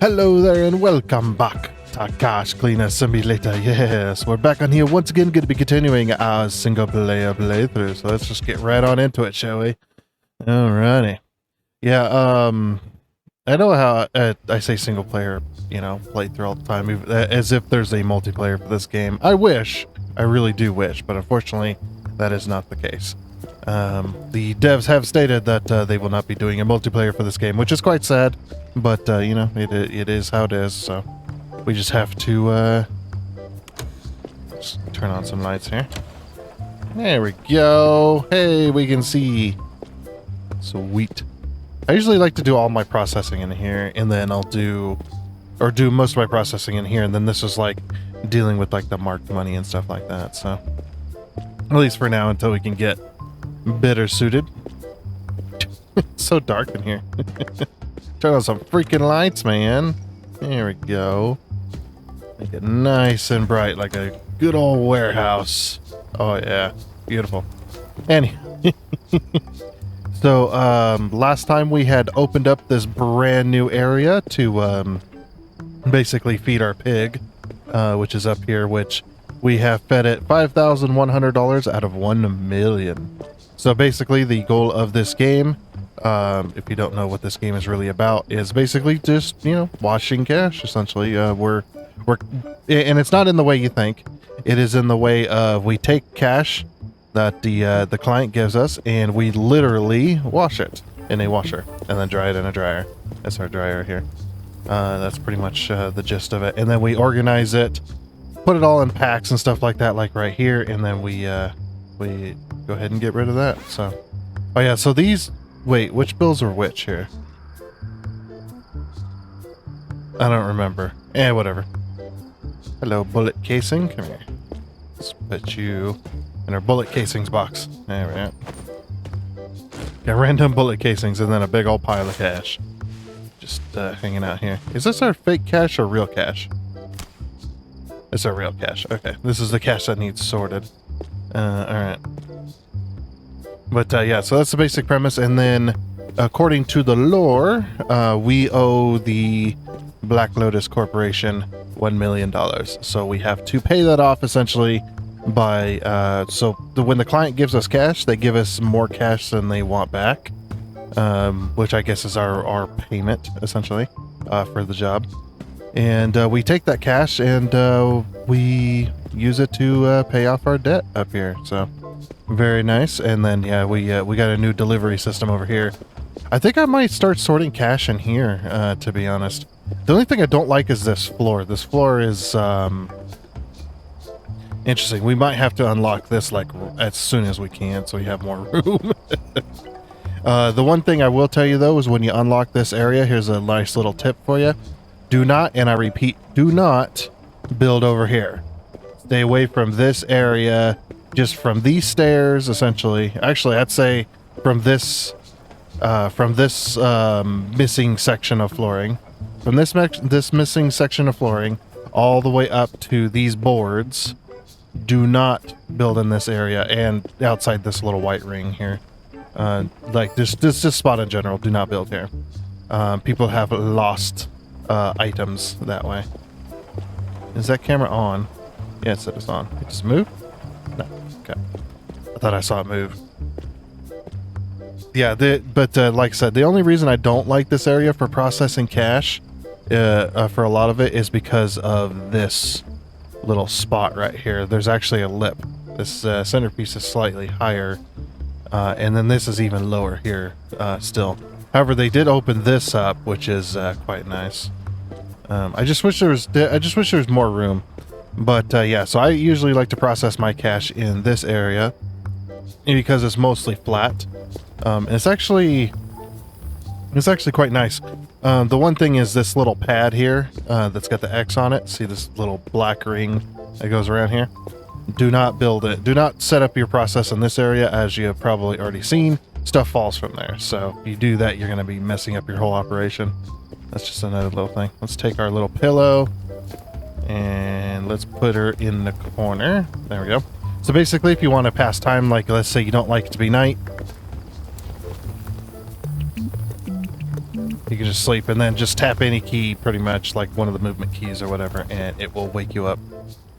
Hello there and welcome back to Cash Cleaner Simulator. Yes, we're back on here once again, going to be continuing our single player playthrough. So let's just get right on into it, shall we? Alrighty. Yeah, I know how I say single player, playthrough all the time, as if there's a multiplayer for this game. I really do wish, but unfortunately that is not the case. The devs have stated that they will not be doing a multiplayer for this game, which is quite sad, but it is how it is, so we just have to just turn on some lights here. There we go. Hey, we can see. Sweet. I usually like to do all my processing in here, and then I'll do most of my processing in here, and then this is like dealing with like the marked money and stuff like that, so at least for now until we can get better suited. It's so dark in here. Turn on some freaking lights, man. There we go. Make it nice and bright like a good old warehouse. Oh yeah, beautiful. So last time we had opened up this brand new area to basically feed our pig, which is up here, which we have fed it $5,100 out of 1 million. So basically the goal of this game, if you don't know what this game is really about, is basically just, washing cash, essentially. And it's not in the way you think. It is in the way of we take cash that the client gives us and we literally wash it in a washer and then dry it in a dryer. That's our dryer here. That's pretty much the gist of it. And then we organize it, put it all in packs and stuff like that, like right here, and then we go ahead and get rid of that. So, oh yeah, so these, wait, which bills are which here? I don't remember. Whatever. Hello, bullet casing. Come here. Let's put you in our bullet casings box. There we go. Got random bullet casings and then a big old pile of cash. Just hanging out here. Is this our fake cash or real cash? It's our real cash. Okay, this is the cash that needs sorted. Alright. But yeah, so that's the basic premise, and then according to the lore, we owe the Black Lotus Corporation $1 million. So we have to pay that off essentially by, when the client gives us cash, they give us more cash than they want back, which I guess is our payment essentially for the job. And we take that cash and we use it to pay off our debt up here. So very nice. And then yeah, we got a new delivery system over here. I think I might start sorting cash in here, to be honest. The only thing I don't like is this floor. This floor is interesting. We might have to unlock this like as soon as we can so we have more room. The one thing I will tell you though is when you unlock this area, here's a nice little tip for you. Do not, and I repeat, do not build over here. Stay away from this area, just from these stairs, essentially. Actually, I'd say from this missing section of flooring, from this missing section of flooring, all the way up to these boards. Do not build in this area and outside this little white ring here. Like this spot in general, do not build here. People have lost items that way. Is that camera on? Yeah, it said it's on. It just moved? No. Okay. I thought I saw it move. Yeah, but like I said, the only reason I don't like this area for processing cash for a lot of it is because of this little spot right here. There's actually a lip. This centerpiece is slightly higher, and then this is even lower here still. However, they did open this up, which is quite nice. I just wish there was more room. But yeah, so I usually like to process my cash in this area because it's mostly flat. It's actually quite nice. The one thing is this little pad here that's got the X on it. See this little black ring that goes around here? Do not build it. Do not set up your process in this area, as you have probably already seen. Stuff falls from there. So if you do that, you're going to be messing up your whole operation. That's just another little thing. Let's take our little pillow and let's put her in the corner. There we go. So basically, if you want to pass time, like let's say you don't like it to be night, You can just sleep and then just tap any key, pretty much like one of the movement keys or whatever, and it will wake you up.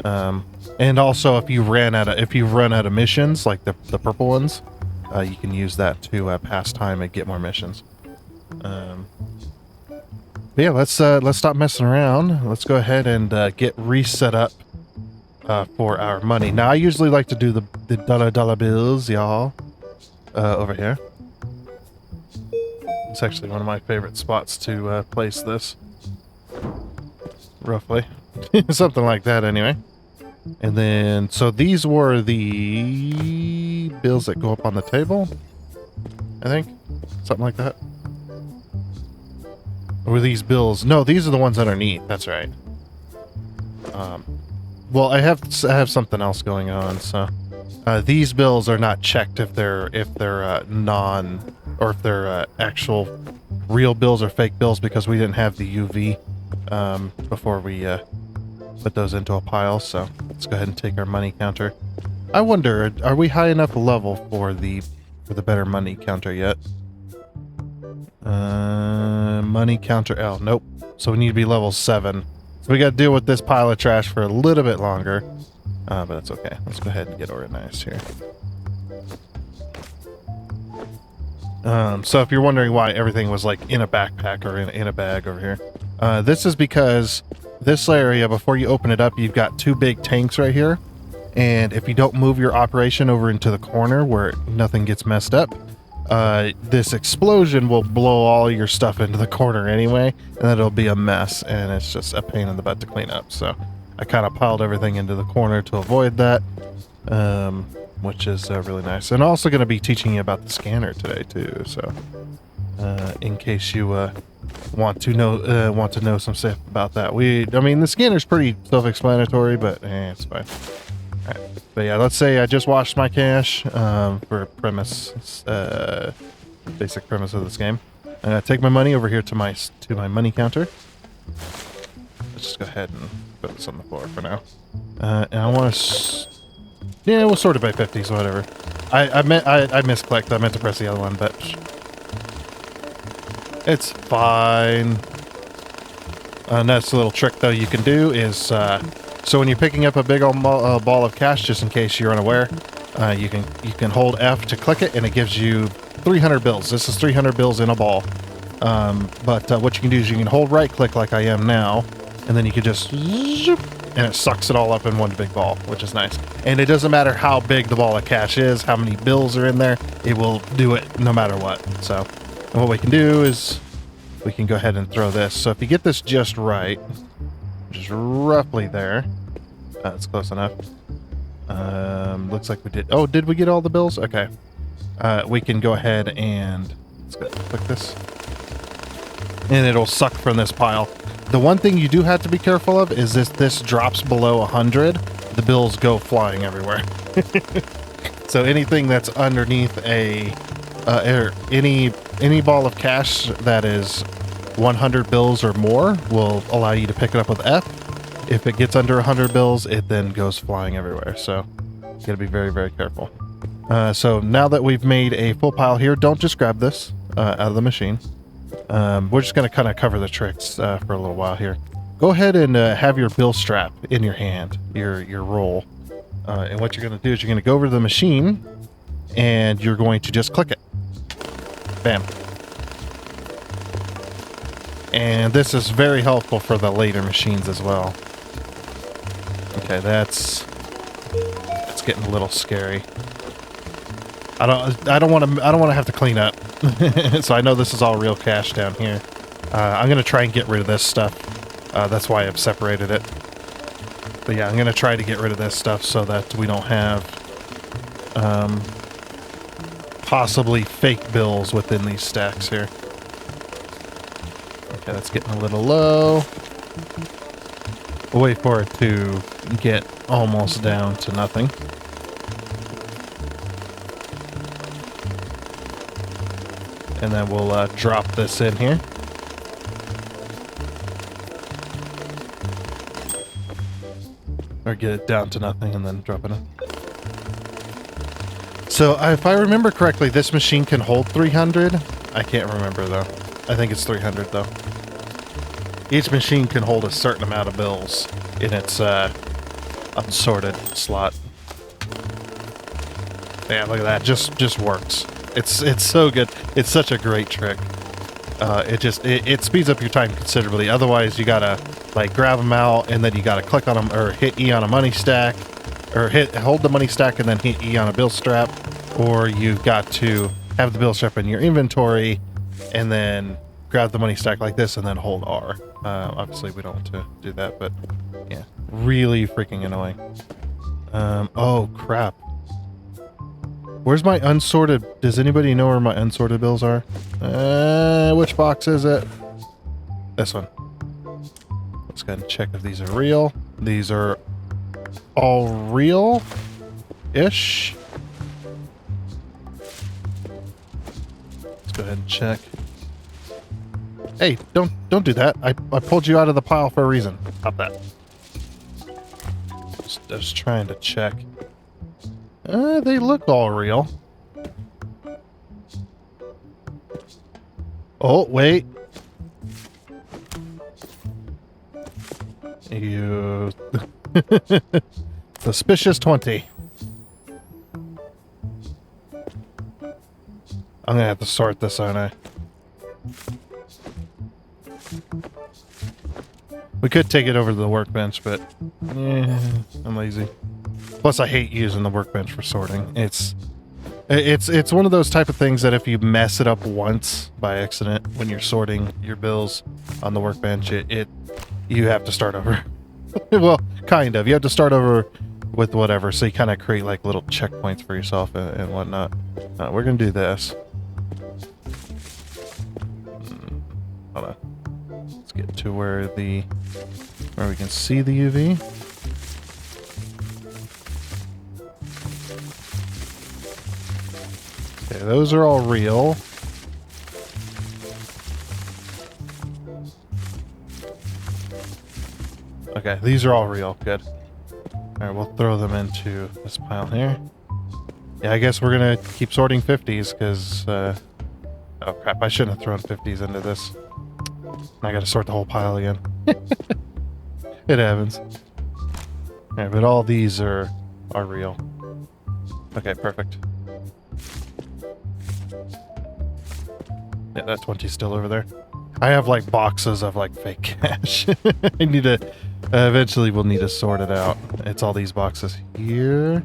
And also, if you run out of missions, like the purple ones, you can use that to pass time and get more missions. But yeah, let's stop messing around. Let's go ahead and get reset up for our money. Now, I usually like to do the dollar bills, y'all, over here. It's actually one of my favorite spots to place this. Roughly. Something like that, anyway. And then, so these were the bills that go up on the table, I think. Something like that. Or were these bills? No, these are the ones underneath. That's right. Well, I have something else going on, so these bills are not checked if they're non, or if they're actual real bills or fake bills, because we didn't have the UV before we put those into a pile. So let's go ahead and take our money counter. I wonder, are we high enough level for the better money counter yet? Money counter L. Nope. So we need to be level 7. So we got to deal with this pile of trash for a little bit longer. But that's okay. Let's go ahead and get organized here. So if you're wondering why everything was like in a backpack or in a bag over here, this is because this area, before you open it up, you've got 2 big tanks right here. And if you don't move your operation over into the corner where nothing gets messed up, this explosion will blow all your stuff into the corner anyway, and then it'll be a mess, and it's just a pain in the butt to clean up. So I kind of piled everything into the corner to avoid that, which is really nice. And also going to be teaching you about the scanner today too. So in case you want to know some stuff about that, I mean the scanner's pretty self-explanatory, but it's fine. But yeah, let's say I just washed my cash for basic premise of this game. And I take my money over here to my money counter. Let's just go ahead and put this on the floor for now. And I want to, yeah, we'll sort it by 50s, whatever. I misclicked. I meant to press the other one, but it's fine. That's a little trick though you can do is. So when you're picking up a big old ball of cash, just in case you're unaware, you can hold F to click it, and it gives you 300 bills. This is 300 bills in a ball. But what you can do is you can hold right-click like I am now, and then you can just zoop, and it sucks it all up in one big ball, which is nice. And it doesn't matter how big the ball of cash is, how many bills are in there, it will do it no matter what. So, and what we can do is we can go ahead and throw this. So if you get this just right, just roughly there. That's close enough. Looks like we did. Oh, did we get all the bills? Okay. We can go ahead and let's go click this. And it'll suck from this pile. The one thing you do have to be careful of is this drops below 100, the bills go flying everywhere. So anything that's underneath any ball of cash that is 100 bills or more will allow you to pick it up with F. If it gets under 100 bills, it then goes flying everywhere. So you gotta be very, very careful. So now that we've made a full pile here, don't just grab this out of the machine. We're just gonna kind of cover the tricks for a little while here. Go ahead and have your bill strap in your hand, your roll. And what you're gonna do is you're gonna go over to the machine and you're going to just click it. Bam. And this is very helpful for the later machines as well. Okay, that's getting a little scary. I don't want to have to clean up. So I know this is all real cash down here. I'm gonna try and get rid of this stuff. That's why I've separated it. But yeah, I'm gonna try to get rid of this stuff so that we don't have possibly fake bills within these stacks here. Okay, that's getting a little low. We'll wait for it to get almost down to nothing. And then we'll drop this in here. Or get it down to nothing and then drop it in. So if I remember correctly, this machine can hold 300. I can't remember though. I think it's 300 though. Each machine can hold a certain amount of bills in its unsorted slot. Yeah, look at that. Just works. It's so good. It's such a great trick. It speeds up your time considerably. Otherwise, you gotta like grab them out and then you gotta click on them or hit E on a money stack, or hold the money stack and then hit E on a bill strap, or you've got to have the bill strap in your inventory and then grab the money stack like this and then hold R. Obviously, we don't want to do that, but yeah, really freaking annoying. Oh crap. Where's my unsorted? Does anybody know where my unsorted bills are? Which box is it? This one. Let's go ahead and check if these are real. These are all real-ish. Let's go ahead and check. Hey, don't do that. I pulled you out of the pile for a reason. Stop that. Just trying to check. They look all real. Oh, wait. You... Suspicious 20. I'm gonna have to sort this, aren't I? We could take it over to the workbench, but... I'm lazy. Plus, I hate using the workbench for sorting. It's one of those type of things that if you mess it up once by accident when you're sorting your bills on the workbench, you have to start over. Well, kind of. You have to start over with whatever, so you kind of create like little checkpoints for yourself and whatnot. We're gonna do this. Hold on. Let's get to where we can see the UV. Okay, those are all real. Okay, these are all real. Good. Alright, we'll throw them into this pile here. Yeah, I guess we're gonna keep sorting 50s, because, oh crap, I shouldn't have thrown 50s into this. I gotta sort the whole pile again. It happens. Alright, but all these are real. Okay, perfect. Yeah, that 20's still over there. I have like boxes of like fake cash. I need to, eventually we'll need to sort it out. It's all these boxes here.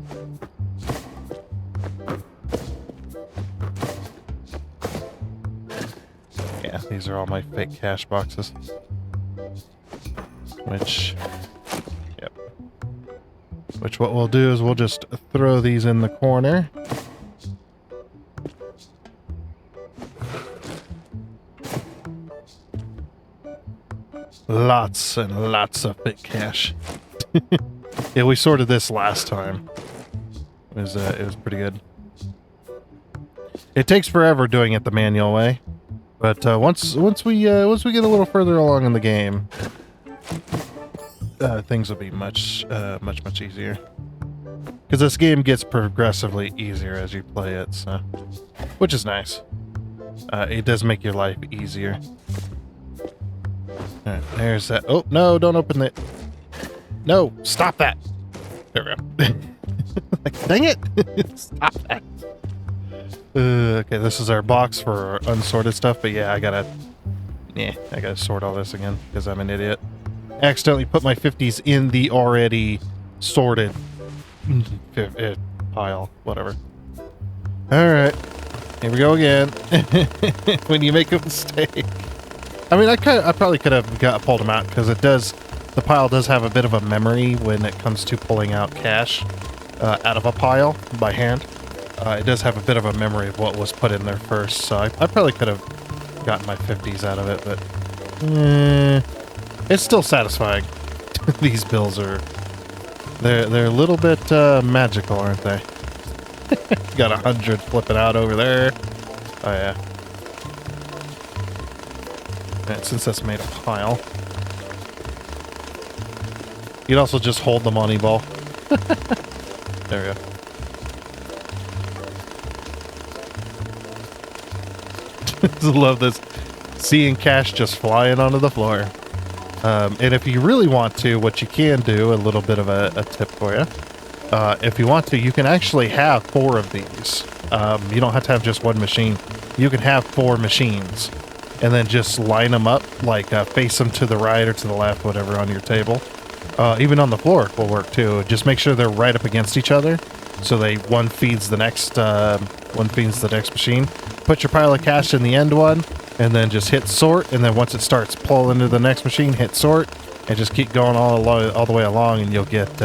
Yeah, these are all my fake cash boxes. Which what we'll do is we'll just throw these in the corner. Lots and lots of fake cash. Yeah, we sorted this last time. It was pretty good. It takes forever doing it the manual way, but once we get a little further along in the game, things will be much easier. Because this game gets progressively easier as you play it, so which is nice. It does make your life easier. Alright, there's that. Oh, no, don't open it. No, stop that. There we go. Like, dang it. Stop that. Okay, this is our box for our unsorted stuff, but yeah, I gotta sort all this again, because I'm an idiot. I accidentally put my 50s in the already sorted pile, whatever. Alright, here we go again. When you make a mistake. I mean, I probably could have pulled them out, because the pile does have a bit of a memory when it comes to pulling out cash out of a pile by hand. It does have a bit of a memory of what was put in there first, so I probably could have gotten my 50s out of it, but it's still satisfying. These bills are they're a little bit magical, aren't they? Got 100 flipping out over there. Oh yeah. And since that's made a pile, you'd also just hold the money ball. There we go. I love this. seeing cash just flying onto the floor. And if you really want to, what you can do, a little bit of a tip for you. If you want to, you can actually have 4 of these. You don't have to have just one machine. You can have 4 machines and then just line them up, like face them to the right or to the left, whatever, on your table. Even on the floor will work too. Just make sure they're right up against each other, so one feeds the next machine. Put your pile of cash in the end one, and then just hit sort. And then once it starts pulling into the next machine, hit sort, and just keep going all the way along, and you'll get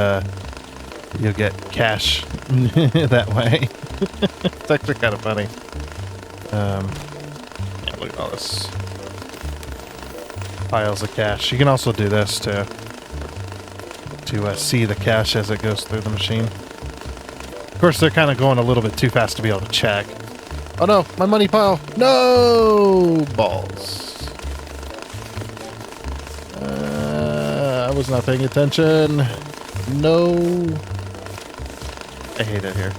cash that way. It's actually kind of funny. Yeah, look at all this piles of cash. You can also do this to see the cash as it goes through the machine. Of course, they're kind of going a little bit too fast to be able to check. Oh no, my money pile! No! Balls. I was not paying attention. No. I hate it here.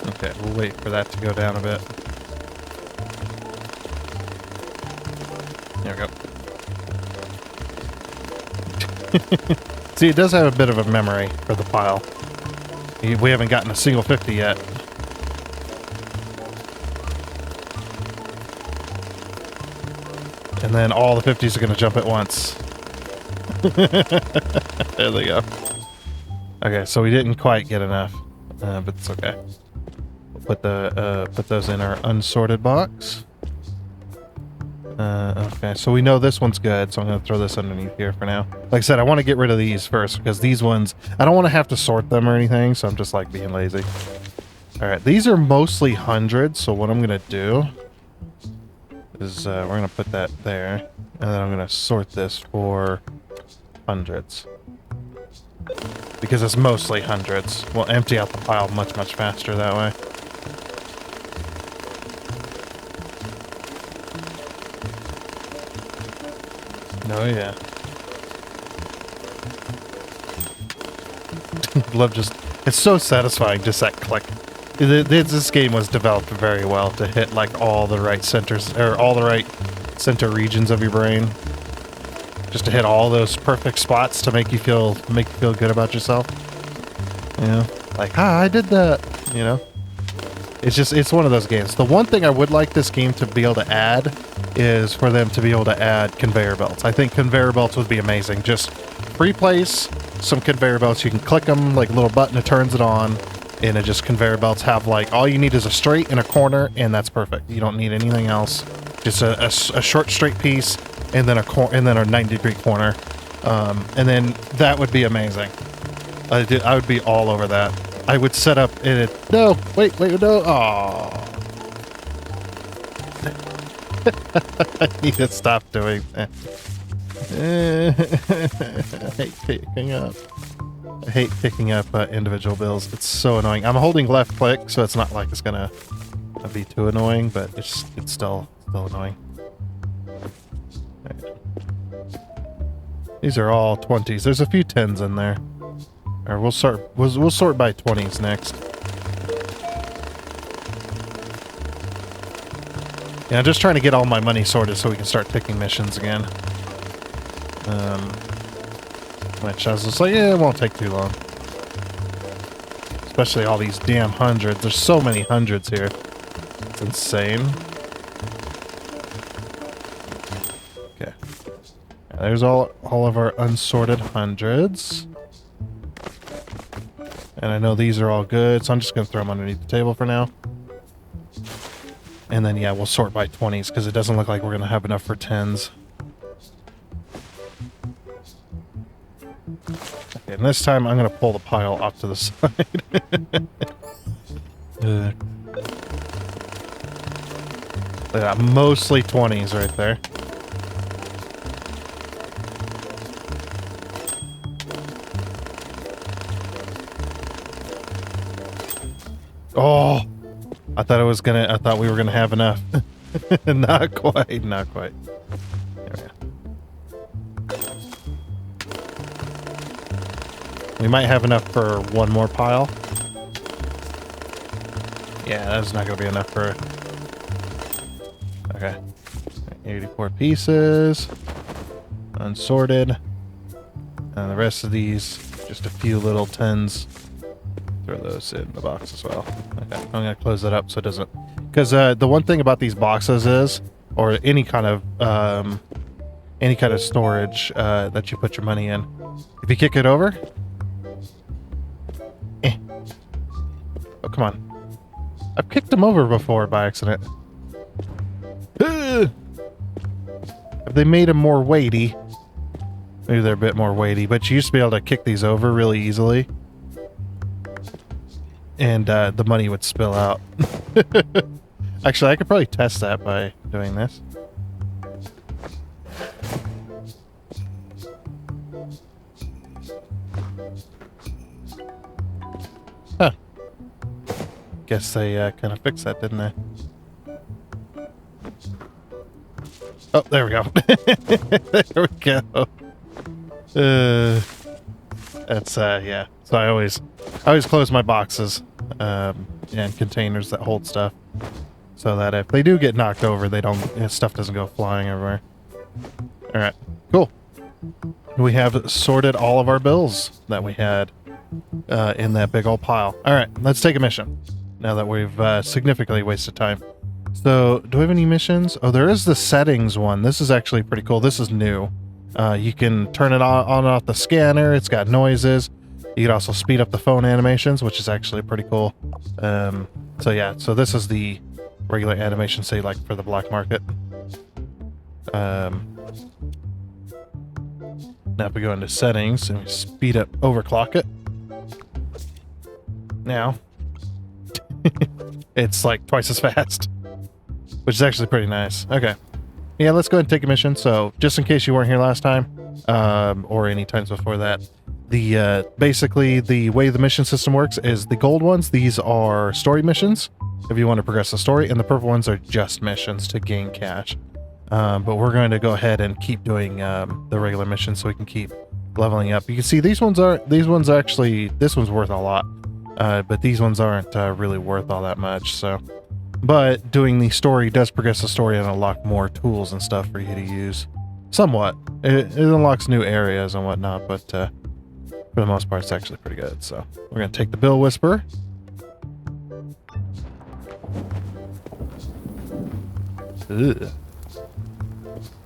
Okay, we'll wait for that to go down a bit. There we go. See, it does have a bit of a memory for the pile. We haven't gotten a single 50 yet. And then all the 50s are going to jump at once. There they go. Okay, so we didn't quite get enough, but it's okay. We'll put those in our unsorted box. Okay, so we know this one's good, so I'm going to throw this underneath here for now. Like I said, I want to get rid of these first, because these ones, I don't want to have to sort them or anything, so I'm just like being lazy. Alright, these are mostly hundreds, so what I'm going to do is we're going to put that there, and then I'm going to sort this for hundreds. Because it's mostly hundreds. We'll empty out the pile much, much faster that way. Oh yeah. Love it's so satisfying, just that click. This game was developed very well to hit like all the right centers, or all the right center regions of your brain. Just to hit all those perfect spots to make you feel good about yourself. You know? Like, I did that, you know? It's one of those games. The one thing I would like this game to be able to add is for them to be able to add conveyor belts. I think conveyor belts would be amazing. Just replace some conveyor belts. You can click them like a little button that turns it on, and it just conveyor belts have like all you need is a straight and a corner, and that's perfect. You don't need anything else. Just a short straight piece, and then a 90-degree corner, and then that would be amazing. I would be all over that. I would set up in it. No, wait, no. Oh. I need to stop doing that. I hate picking up individual bills. It's so annoying. I'm holding left click, so it's not like it's gonna be too annoying, but it's still annoying. Right. These are all 20s. There's a few 10s in there. Or we'll sort by 20s next. Yeah, I'm just trying to get all my money sorted so we can start picking missions again. Which I was just like, yeah, it won't take too long. Especially all these damn hundreds. There's so many hundreds here. It's insane. Okay. Yeah, there's all of our unsorted hundreds. And I know these are all good, so I'm just going to throw them underneath the table for now. And then, yeah, we'll sort by 20s, because it doesn't look like we're going to have enough for 10s. Okay, and this time I'm going to pull the pile off to the side. Yeah, mostly 20s right there. Oh, I thought we were gonna have enough. Not quite. There we go. We might have enough for one more pile. Yeah, that's not going to be enough for... Okay. 84 pieces. Unsorted. And the rest of these, just a few little tins. Throw those in the box as well. Okay, I'm going to close that up so it doesn't... Because the one thing about these boxes is, or any kind of storage that you put your money in, if you kick it over... Oh, come on. I've kicked them over before by accident. Have they made them more weighty? Maybe they're a bit more weighty, but you used to be able to kick these over really easily. And the money would spill out. Actually, I could probably test that by doing this. Huh. Guess they kind of fixed that, didn't they? Oh, there we go. There we go. That's yeah. So I always close my boxes and containers that hold stuff, so that if they do get knocked over, they don't stuff doesn't go flying everywhere. All right, cool. We have sorted all of our bills that we had in that big old pile. All right, let's take a mission. Now that we've significantly wasted time. So, do we have any missions? Oh, there is the settings one. This is actually pretty cool. This is new. You can turn it on and off the scanner. It's got noises. You can also speed up the phone animations, which is actually pretty cool. So yeah, so this is the regular animation, say like for the black market. Now if we go into settings and we speed up, overclock it. Now, it's like twice as fast. Which is actually pretty nice. Okay. Yeah, let's go ahead and take a mission. So, just in case you weren't here last time, or any times before that, the basically the way the mission system works is the gold ones, these are story missions, if you want to progress the story, and the purple ones are just missions to gain cash. But we're going to go ahead and keep doing the regular missions so we can keep leveling up. You can see this one's worth a lot, but these ones aren't really worth all that much, so... But doing the story does progress the story and unlock more tools and stuff for you to use. Somewhat. It unlocks new areas and whatnot, but for the most part, it's actually pretty good. So we're going to take the Bill Whisperer. Ugh.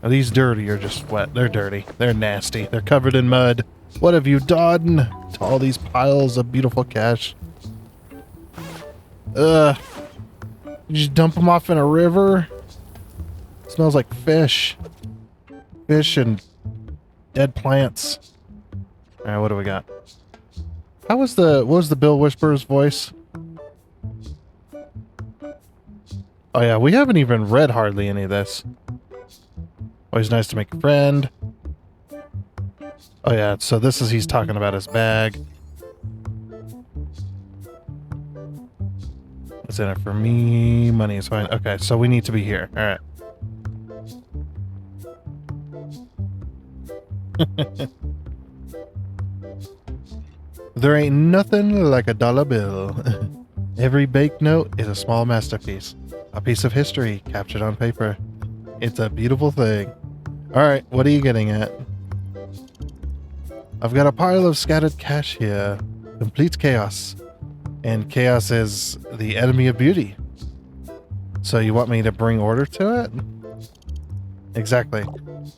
Are these dirty or just wet? They're dirty. They're nasty. They're covered in mud. What have you done to all these piles of beautiful cash? Ugh. You just dump them off in a river? It smells like fish. Fish and dead plants. Alright, what do we got? What was the Bill Whisperer's voice? Oh yeah, we haven't even read hardly any of this. Always nice to make a friend. Oh yeah, so this is he's talking about his bag. What's in it for me? Money is fine. Okay, so we need to be here. All right. There ain't nothing like a dollar bill. Every banknote is a small masterpiece. A piece of history captured on paper. It's a beautiful thing. All right, what are you getting at? I've got a pile of scattered cash here. Complete chaos. And chaos is the enemy of beauty. So you want me to bring order to it? Exactly.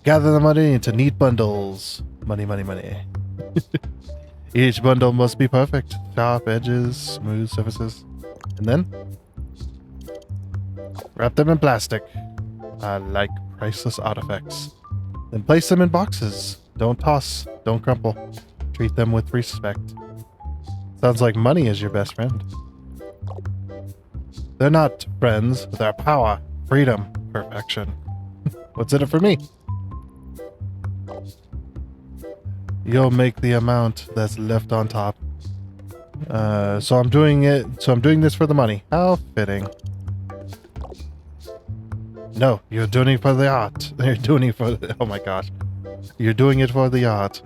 Gather the money into neat bundles. Money, money, money. Each bundle must be perfect. Sharp edges, smooth surfaces. And then? Wrap them in plastic. I like priceless artifacts. Then place them in boxes. Don't toss. Don't crumple. Treat them with respect. Sounds like money is your best friend. They're not friends. They're power, freedom, perfection. What's in it for me? You'll make the amount that's left on top. So I'm doing this for the money. How fitting. No, you're doing it for the art. You're doing it for the, oh my gosh. You're doing it for the art.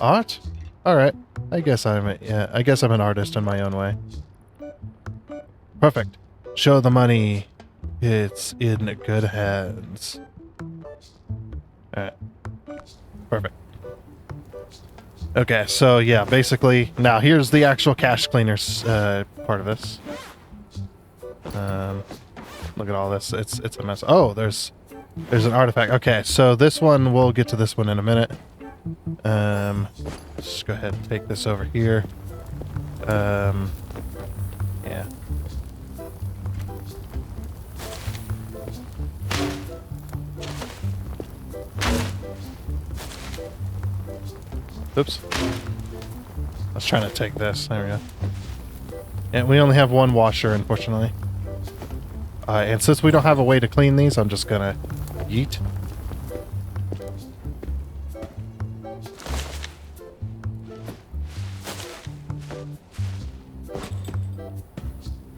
Art? Alright. I guess I'm an artist in my own way. Perfect. Show the money. It's in good hands. Alright. Perfect. Okay, so yeah, basically, now here's the actual cache cleaners part of this. Look at all this. It's a mess. Oh, there's an artifact. Okay, so this one, we'll get to this one in a minute. Let's go ahead and take this over here. Yeah. Oops. I was trying to take this. There we go. And we only have one washer, unfortunately. And since we don't have a way to clean these, I'm just gonna yeet.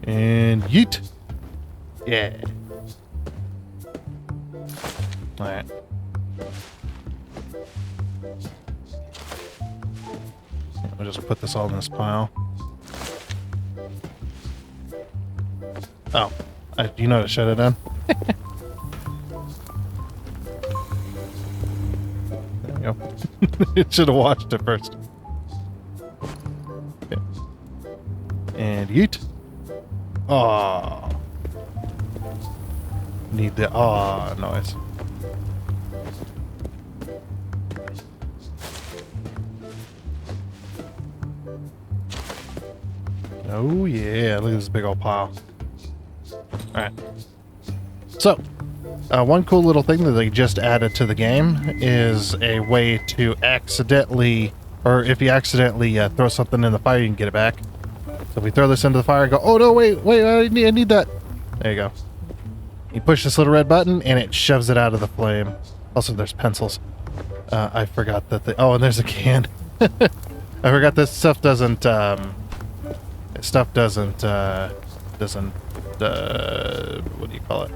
And yeet. Yeah. Alright. I'll just put this all in this pile. Oh. You know to shut it down. There we go. It should have watched it first. Okay. And yeet. Oh. Need the noise. Oh yeah, look at this big old pile. Alright. So, one cool little thing that they just added to the game is a way to accidentally, or if you accidentally throw something in the fire, you can get it back. So if we throw this into the fire and go, oh no, wait, I need that. There you go. You push this little red button and it shoves it out of the flame. Also, there's pencils. I forgot that oh, and there's a can. I forgot this stuff doesn't, what do you call it?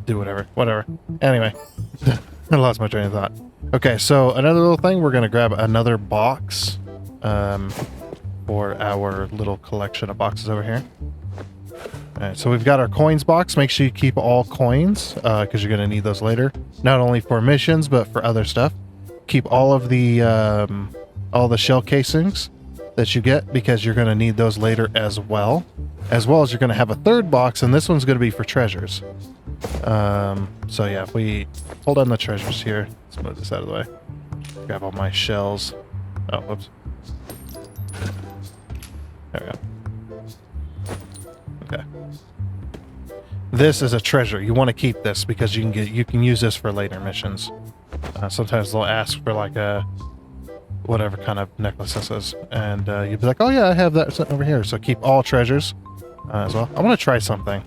Do whatever. Anyway, I lost my train of thought. Okay, so another little thing, we're gonna grab another box for our little collection of boxes over here. Alright, so we've got our coins box. Make sure you keep all coins, because you're gonna need those later. Not only for missions, but for other stuff. Keep all of the shell casings that you get, because you're going to need those later as well as you're going to have a third box, and this one's going to be for treasures. So yeah, if we hold on the treasures here, let's move this out of the way, grab all my shells. Oh, whoops. There we go. Okay, this is a treasure. You want to keep this because you can use this for later missions. Sometimes they'll ask for like a whatever kind of necklace this is, and you'd be like, oh yeah, I have that sitting over here. So keep all treasures as well. I want to try something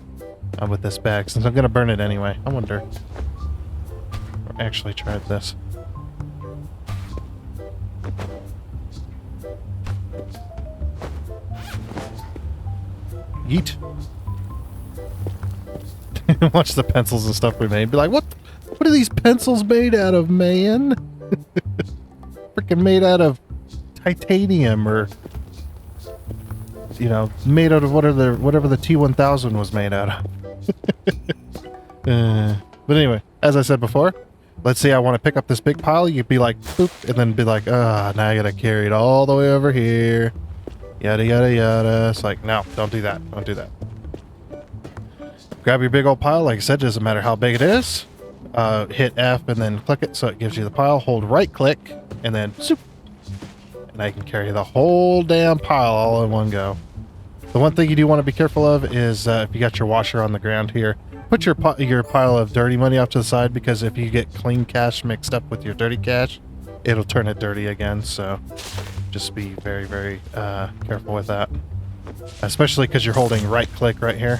with this bag since I'm going to burn it anyway. I wonder if I actually tried this. Yeet. Watch the pencils and stuff we made. Be like, what are these pencils made out of, man? Freaking made out of titanium, or made out of whatever the T-1000 was made out of. But anyway, as I said before, let's say I want to pick up this big pile. You'd be like, boop, and then be like, now I gotta carry it all the way over here. Yada yada yada. It's like, no, don't do that. Don't do that. Grab your big old pile. Like I said, doesn't matter how big it is. Hit F and then click it so it gives you the pile. Hold right click and then zoop, and I can carry the whole damn pile all in one go. The one thing you do want to be careful of is if you got your washer on the ground here, put your pile of dirty money off to the side, because if you get clean cash mixed up with your dirty cash, it'll turn it dirty again. So just be very, very careful with that, especially because you're holding right click right here,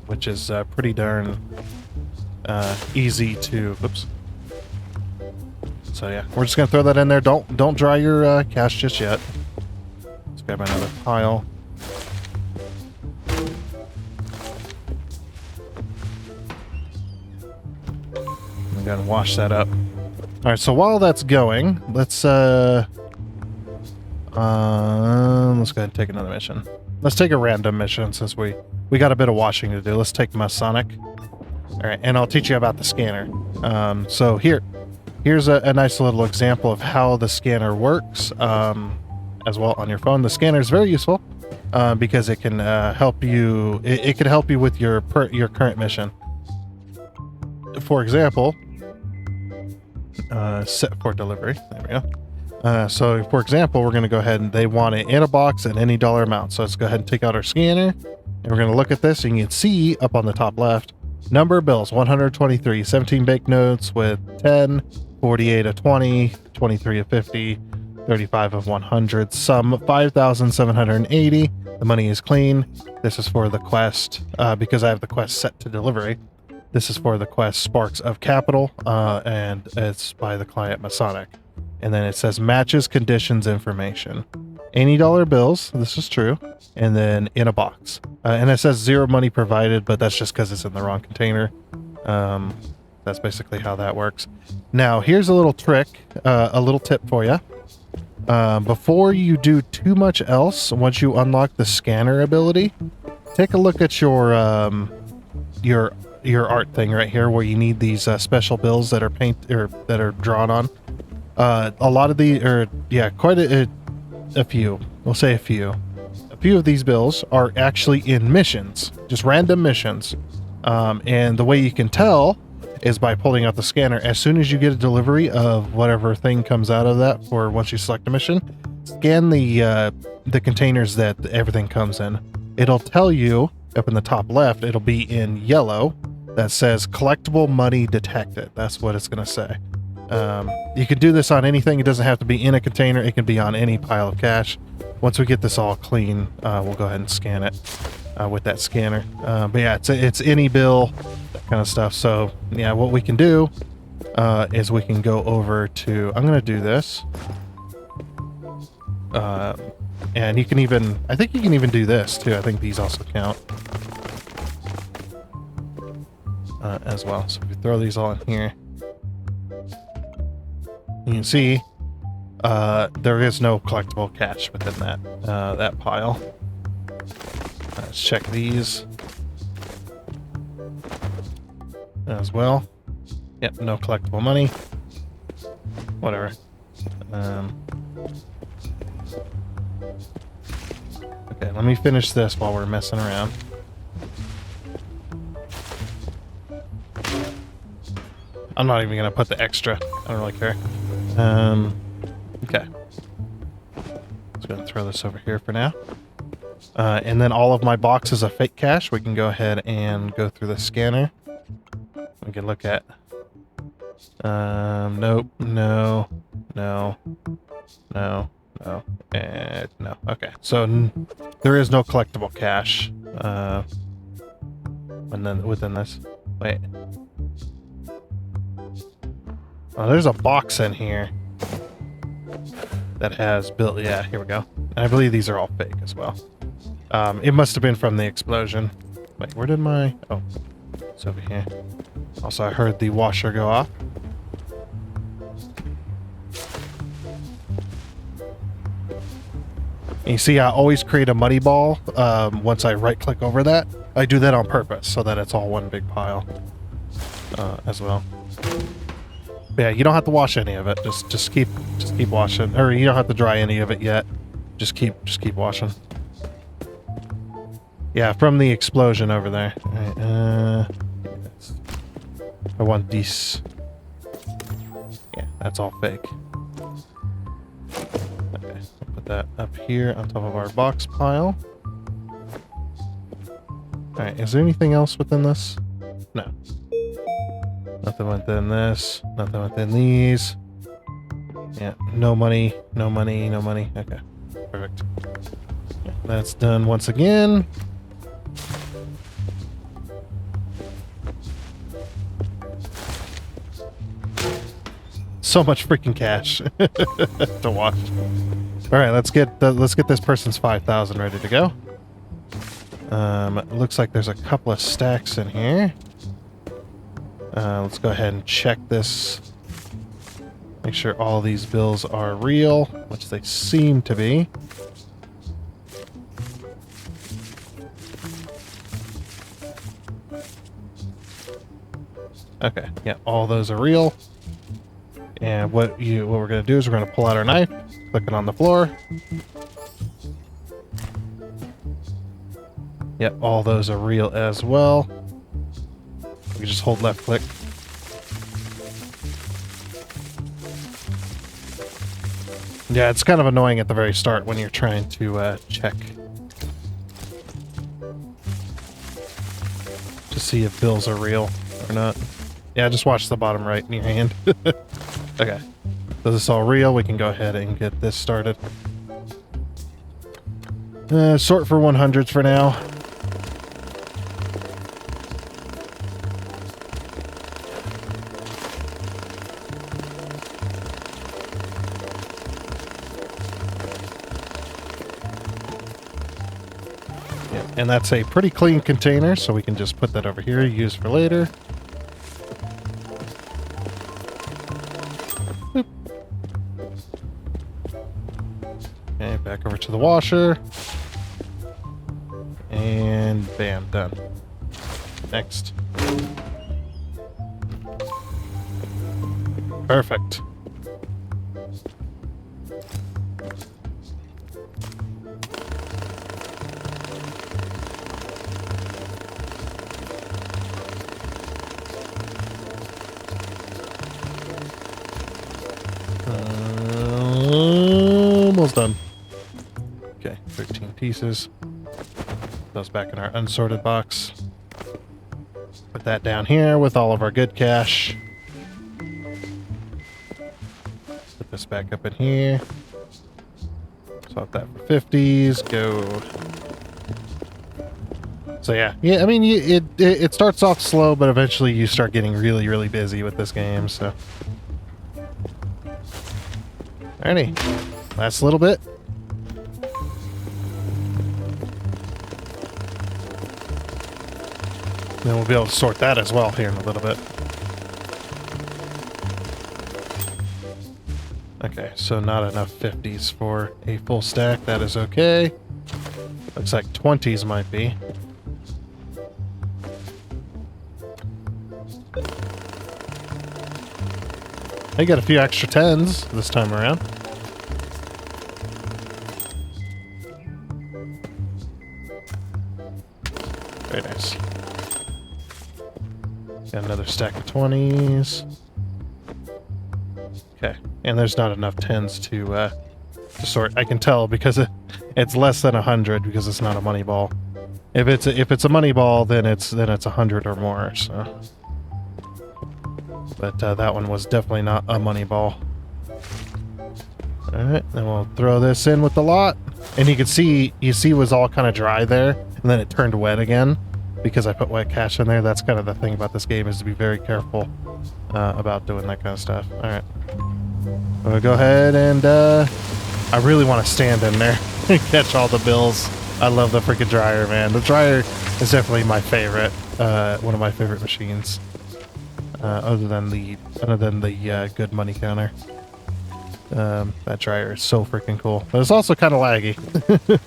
which is pretty darn easy to, oops. So yeah, we're just gonna throw that in there. Don't dry your cash just yet. Let's grab another pile. I'm gonna wash that up. All right, so while that's going, let's Let's go ahead and take another mission. Let's take a random mission since we got a bit of washing to do. Let's take Masonic. All right, and I'll teach you about the scanner. So here's a nice little example of how the scanner works as well on your phone. The scanner is very useful because it can help you. It can help you with your current mission. For example, set for delivery. There we go. So, for example, we're going to go ahead and they want it in a box at any dollar amount. So let's go ahead and take out our scanner, and we're going to look at this, and you can see up on the top left, number of bills, 123, 17 banknotes with 10, 48 of 20, 23 of 50, 35 of 100, sum 5,780. The money is clean. This is for the quest, because I have the quest set to delivery. This is for the quest Sparks of Capital, and it's by the client Masonic. And then it says matches conditions information. Any dollar bills, this is true, and then in a box. And it says zero money provided, but that's just because it's in the wrong container. That's basically how that works. Now, here's a little trick, a little tip for you. Before you do too much else, once you unlock the scanner ability, take a look at your art thing right here, where you need these special bills that are that are drawn on. A lot of the, quite a few. We'll say a few. A few of these bills are actually in missions, just random missions. And the way you can tell is by pulling out the scanner. As soon as you get a delivery of whatever thing comes out of that, for once you select a mission, scan the containers that everything comes in. It'll tell you up in the top left. It'll be in yellow that says collectible money detected. That's what it's going to say. You can do this on anything. It doesn't have to be in a container. It can be on any pile of cash. Once we get this all clean, we'll go ahead and scan it with that scanner. But yeah, it's any bill, that kind of stuff. So yeah, what we can do is we can go over to, I'm going to do this. And you can even, I think you can even do this too. I think these also count as well. So if you throw these all in here, you can see there is no collectible cash within that pile. Let's check these as well. Yep, no collectible money. Whatever. Okay, let me finish this while we're messing around. I'm not even gonna put the extra. I don't really care. Okay. Just gonna throw this over here for now. And then all of my boxes of fake cash, we can go ahead and go through the scanner. We can look at. Nope. No. No. No. No. And no. Okay. So there is no collectible cash. And then within this. Wait. Oh, there's a box in here that has built. Yeah, here we go. And I believe these are all fake as well. It must have been from the explosion. Wait, where did my... Oh, it's over here. Also, I heard the washer go off. And you see, I always create a money ball once I right-click over that. I do that on purpose so that it's all one big pile as well. But yeah, you don't have to wash any of it. Just keep washing, or you don't have to dry any of it yet. Just keep washing. Yeah, from the explosion over there. All right, I want these. Yeah, that's all fake. Okay, I'll put that up here on top of our box pile. All right, is there anything else within this? No. Nothing within this. Nothing within these. Yeah, no money, no money, no money. Okay, perfect. Yeah, that's done once again. So much freaking cash to watch. All right, let's get this person's 5,000 ready to go. It looks like there's a couple of stacks in here. Let's go ahead and check this Make sure all these bills are real, which they seem to be. Okay, yeah, all those are real. And what we're going to do is we're going to pull out our knife, click it on the floor. Yep, all those are real as well. We just hold left click. Yeah, it's kind of annoying at the very start when you're trying to check to see if bills are real or not. Yeah, just watch the bottom right in your hand. Okay, so this is all real. We can go ahead and get this started. Sort for 100s for now. Yeah, and that's a pretty clean container, so we can just put that over here, use for later. Boop. Okay, back over to the washer. And bam, done. Next. Perfect. Almost done. Okay, 13 pieces. Those back in our unsorted box. Put that down here with all of our good cash. Put this back up in here. Swap that for 50s. Go. So yeah, I mean, it starts off slow, but eventually you start getting really, really busy with this game. So, alrighty, last little bit. Then we'll be able to sort that as well here in a little bit. Okay, so not enough 50s for a full stack. That is okay. Looks like 20s might be. I got a few extra 10s this time around. Very nice. Got another stack of 20s. Okay, and there's not enough 10s to sort. I can tell because it's less than 100 because it's not a money ball. If it's a money ball, then it's 100 or more. So, but that one was definitely not a money ball. All right, then we'll throw this in with the lot, and you see it was all kind of dry there, and then it turned wet again. Because I put wet cash in there. That's kind of the thing about this game, is to be very careful about doing that kind of stuff. All right, we'll go ahead and I really want to stand in there and catch all the bills. I love the freaking dryer, man. The dryer is definitely my favorite, one of my favorite machines, other than the good money counter. That dryer is so freaking cool, but it's also kind of laggy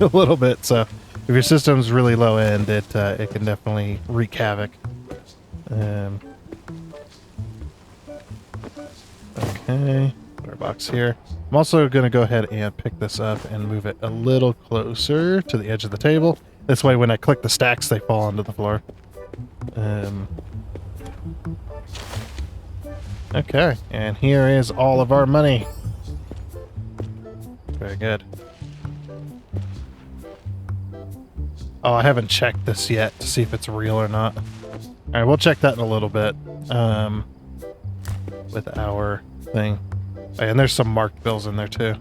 a little bit. So if your system's really low end, it can definitely wreak havoc. Okay, put our box here. I'm also going to go ahead and pick this up and move it a little closer to the edge of the table. This way, when I click the stacks, they fall onto the floor. Okay, and here is all of our money. Very good. Oh, I haven't checked this yet to see if it's real or not. Alright, we'll check that in a little bit. With our thing. Oh, and there's some marked bills in there too.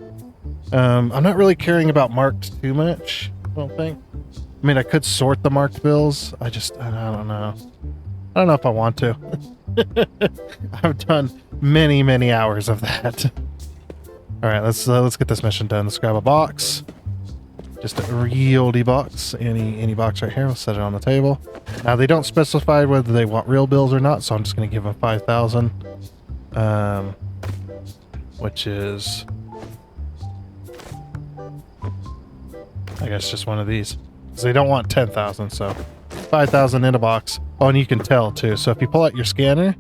I'm not really caring about marked too much, I don't think. I mean, I could sort the marked bills. I don't know. I don't know if I want to. I've done many, many hours of that. Alright, let's get this mission done. Let's grab a box. Just a real box. Any box right here. We'll set it on the table. Now, they don't specify whether they want real bills or not, so I'm just going to give them 5,000. which is, I guess, just one of these. Because they don't want 10,000, so 5,000 in a box. Oh, and you can tell too. So if you pull out your scanner,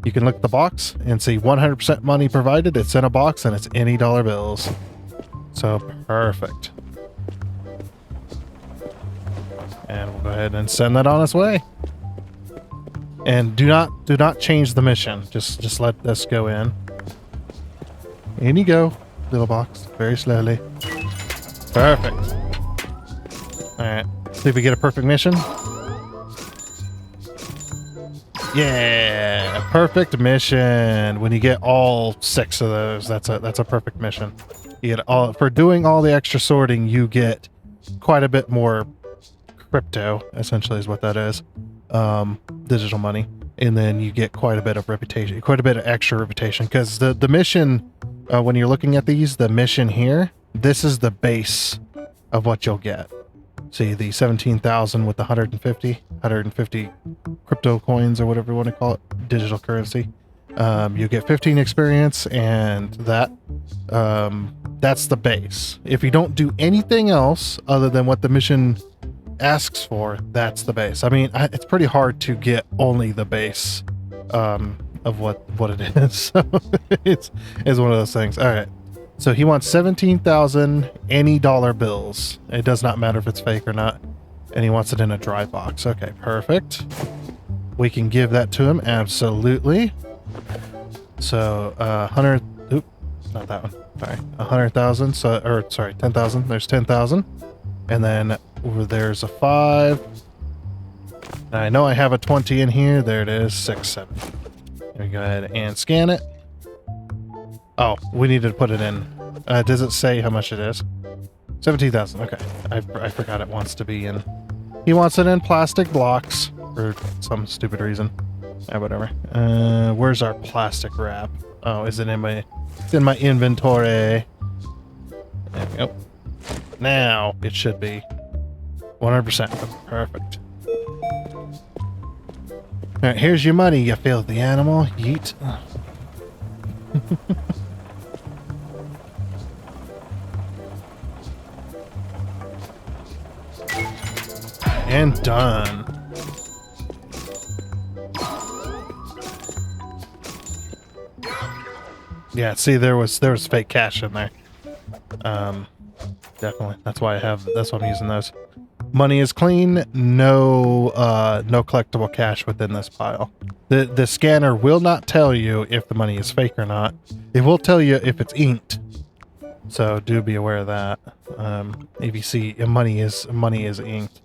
you can look at the box and see 100% money provided. It's in a box and it's any dollar bills. So perfect. And we'll go ahead and send that on its way. And do not change the mission. Just let this go in. In you go, little box, very slowly. Perfect. All right, see if we get a perfect mission. Yeah, a perfect mission. When you get all 6 of those, that's a perfect mission. You get all, for doing all the extra sorting, you get quite a bit more crypto, essentially is what that is. Digital money. And then you get quite a bit of reputation, quite a bit of extra reputation, because the mission, when you're looking at these, the mission here, this is the base of what you'll get. See, the 17,000 with the 150 crypto coins, or whatever you want to call it, digital currency. You get 15 experience, and that's the base. If you don't do anything else other than what the mission asks for, that's the base. I mean, it's pretty hard to get only the base of what it is. So it's one of those things. All right. So he wants 17,000 any dollar bills. It does not matter if it's fake or not. And he wants it in a dry box. Okay, perfect. We can give that to him. Absolutely. So 100. Oop, not that one. Sorry, 100,000. So, or sorry, 10,000. There's 10,000. And then there's a 5. And I know I have a 20 in here. There it is. 6, 7. Let me go ahead and scan it. Oh, we need to put it in. Does it say how much it is? 17,000. Okay. I forgot it wants to be in. He wants it in plastic blocks for some stupid reason. Whatever. Where's our plastic wrap? Oh, is it in my... It's in my inventory. There we go. Now it should be 100%. Perfect. Alright, here's your money, you filthy animal. Yeet. And done. Yeah, see, there was fake cash in there. Definitely. That's why I'm using those. Money is clean. No collectible cash within this pile. The scanner will not tell you if the money is fake or not. It will tell you if it's inked. So do be aware of that. If you see money is inked,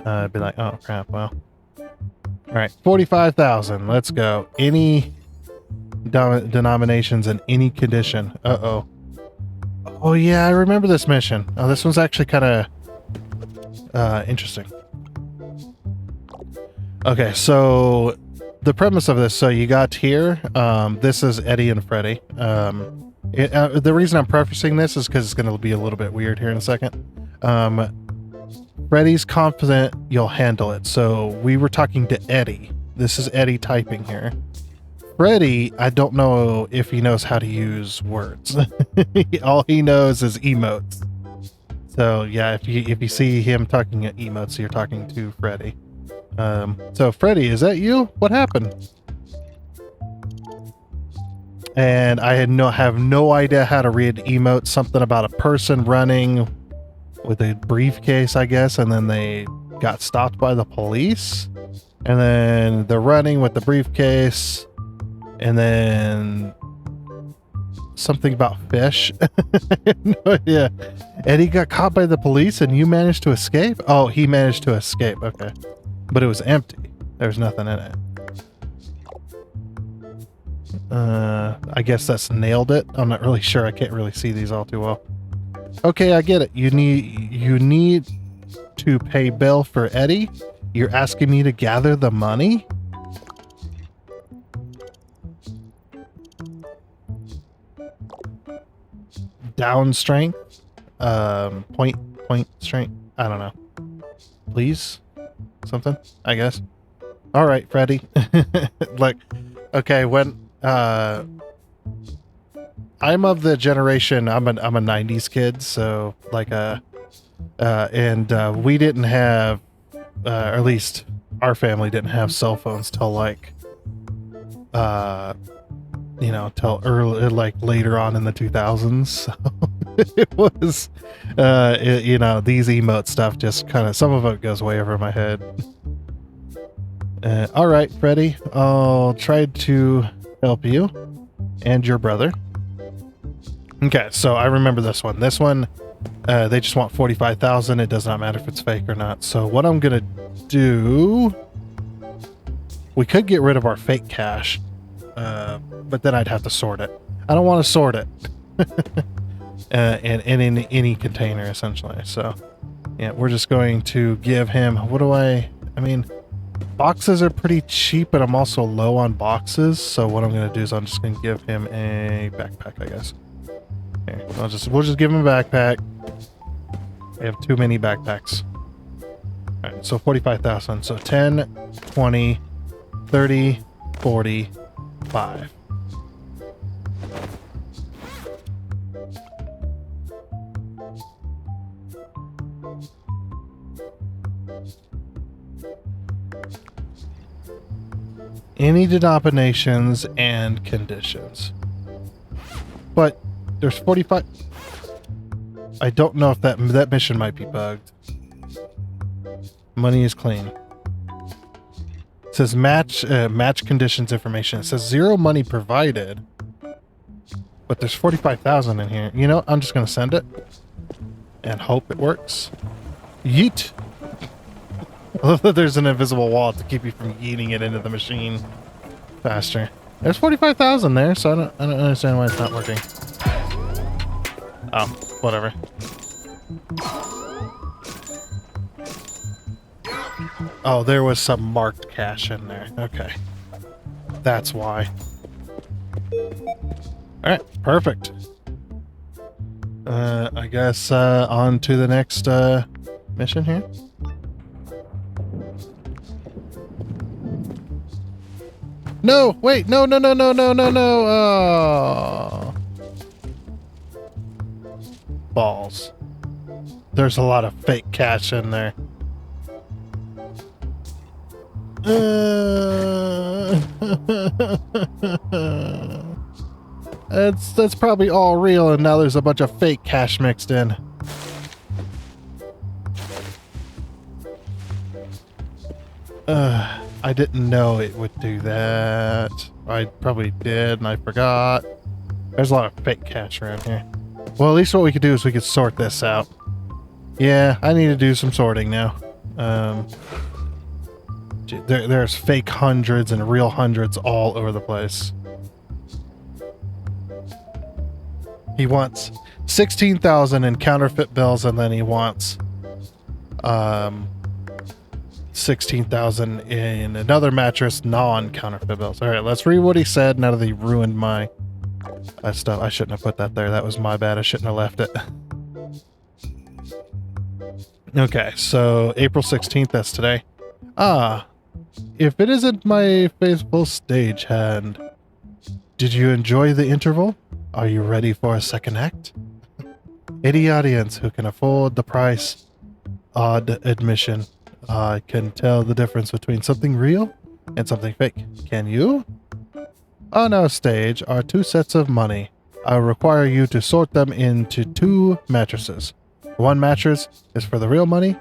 be like, oh crap, well. All right, 45,000. Let's go. Any denominations in any condition. Uh-oh. Oh yeah, I remember this mission. Oh, this one's actually kind of interesting. Okay, so the premise of this, so you got here, this is Eddie and Freddy. The reason I'm prefacing this is because it's going to be a little bit weird here in a second. Freddy's confident you'll handle it. So we were talking to Eddie. This is Eddie typing here. Freddy, I don't know if he knows how to use words. All he knows is emotes. So yeah, if you see him talking at emotes, you're talking to Freddy. So Freddy, is that you? What happened? And I have no idea how to read emotes. Something about a person running with a briefcase, I guess, and then they got stopped by the police. And then they're running with the briefcase. And then something about fish. I have no idea. And he got caught by the police and you managed to escape? Oh, he managed to escape. Okay. But it was empty. There was nothing in it. I guess that's nailed it. I'm not really sure. I can't really see these all too well. Okay, I get it. You need to pay bail for Eddie. You're asking me to gather the money? Down strength? Point strength? I don't know. Please? Something? I guess. Alright, Freddy. Like, okay, when, I'm of the generation. I'm a 90s kid, so like and we didn't have, or at least our family didn't have cell phones till like till early, like later on in the 2000s. So it was these emote stuff just kind of, some of it goes way over my head. All right, Freddy, I'll try to help you and your brother. Okay, so I remember this one. This one, they just want 45,000. It does not matter if it's fake or not. So what I'm gonna do, we could get rid of our fake cash, but then I'd have to sort it. I don't want to sort it in any container, essentially. So yeah, we're just going to give him, I mean, boxes are pretty cheap, but I'm also low on boxes. So what I'm going to do is I'm just going to give him a backpack, I guess. Okay, we'll just give him a backpack. We have too many backpacks. All right, so 45,000. So 10, 20, 30, 40, 5. Any denominations and conditions. But there's 45. I don't know if that mission might be bugged. Money is clean. It says match conditions information. It says 0 money provided. But there's 45,000 in here. You know, I'm just going to send it and hope it works. Yeet. I love that there's an invisible wall to keep you from yeeting it into the machine faster. There's 45,000 there, so I don't understand why it's not working. Oh, whatever. Oh, there was some marked cash in there. Okay. That's why. Alright, perfect. I guess on to the next mission here. No, wait, no. Oh. Balls. There's a lot of fake cash in there. That's probably all real, and now there's a bunch of fake cash mixed in. I didn't know it would do that. I probably did, and I forgot. There's a lot of fake cash around here. Well, at least what we could do is we could sort this out. Yeah, I need to do some sorting now. There's fake hundreds and real hundreds all over the place. He wants 16,000 in counterfeit bills, and then he wants 16,000 in another mattress, non-counterfeit bills. All right, let's read what he said now that he ruined my stuff. I shouldn't have put that there. That was my bad. I shouldn't have left it. Okay, so April 16th, that's today. If it isn't my faithful stagehand, did you enjoy the interval? Are you ready for a second act? Any audience who can afford the price, odd admission, can tell the difference between something real and something fake. Can you? On our stage are 2 sets of money. I require you to sort them into 2 mattresses. One mattress is for the real money,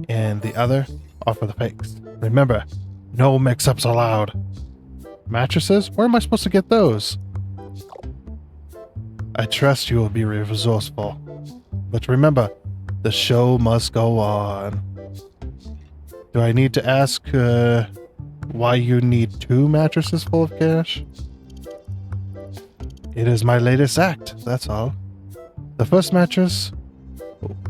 and the other are for the fakes. Remember, no mix-ups allowed. Mattresses? Where am I supposed to get those? I trust you will be resourceful. But remember, the show must go on. Do I need to ask why you need 2 mattresses full of cash? It is my latest act, that's all. The first mattress,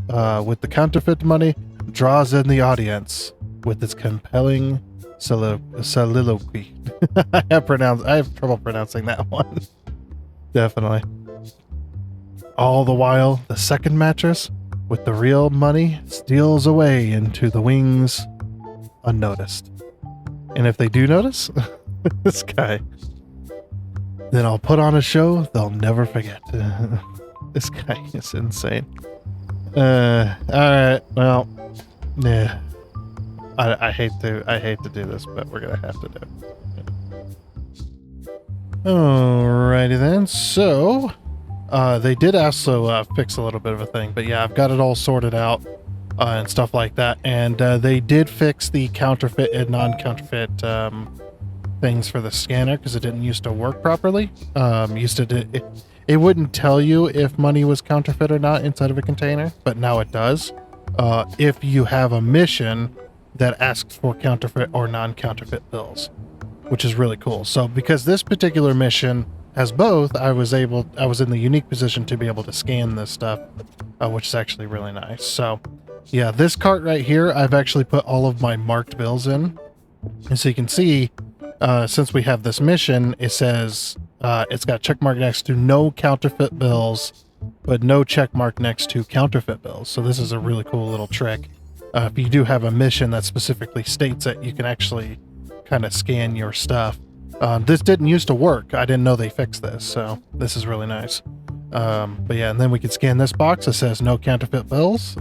with the counterfeit money, draws in the audience with its compelling soliloquy. I have trouble pronouncing that one. Definitely. All the while, the second mattress, with the real money, steals away into the wings unnoticed. And if they do notice, this guy. Then I'll put on a show they'll never forget. This guy is insane. Alright, well, yeah. I hate to do this, but we're gonna have to do it. Alrighty then, so they did also fix a little bit of a thing, but yeah, I've got it all sorted out and stuff like that, and they did fix the counterfeit and non-counterfeit things for the scanner because it didn't used to work properly. It wouldn't tell you if money was counterfeit or not inside of a container, but now it does. If you have a mission that asks for counterfeit or non-counterfeit bills, which is really cool. So because this particular mission has both, I was in the unique position to be able to scan this stuff, which is actually really nice. So yeah, this cart right here, I've actually put all of my marked bills in. And so you can see, since we have this mission, it says, it's got a check mark next to no counterfeit bills, but no check mark next to counterfeit bills. So this is a really cool little trick. If you do have a mission that specifically states it, you can actually kind of scan your stuff. This didn't used to work. I didn't know they fixed this, so this is really nice. But yeah, and then we could scan this box that says no counterfeit bills.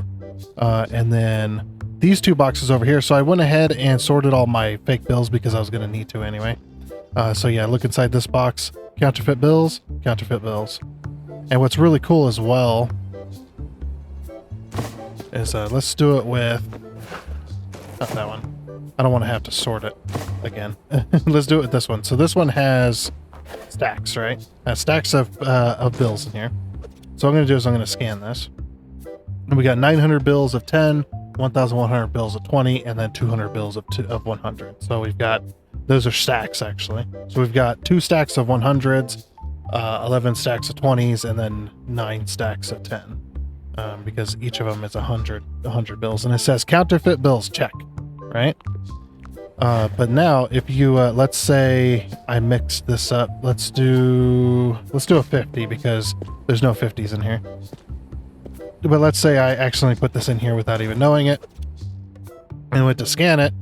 And then these two boxes over here. So I went ahead and sorted all my fake bills because I was going to need to anyway. So yeah, look inside this box. Counterfeit bills, counterfeit bills. And what's really cool as well is let's do it with not that one. I don't want to have to sort it again. Let's do it with this one. So this one has stacks, right? Stacks of bills in here. So what I'm going to do is I'm going to scan this. And we got 900 bills of 10, 1,100 bills of 20, and then 200 bills of 100. So we've got, those are stacks actually. So we've got 2 stacks of 100s, 11 stacks of 20s, and then 9 stacks of 10. Because each of them is 100 bills, and it says counterfeit bills check, right? But now if you let's say I mixed this up, let's do a 50 because there's no 50s in here. But let's say I accidentally put this in here without even knowing it and went to scan it.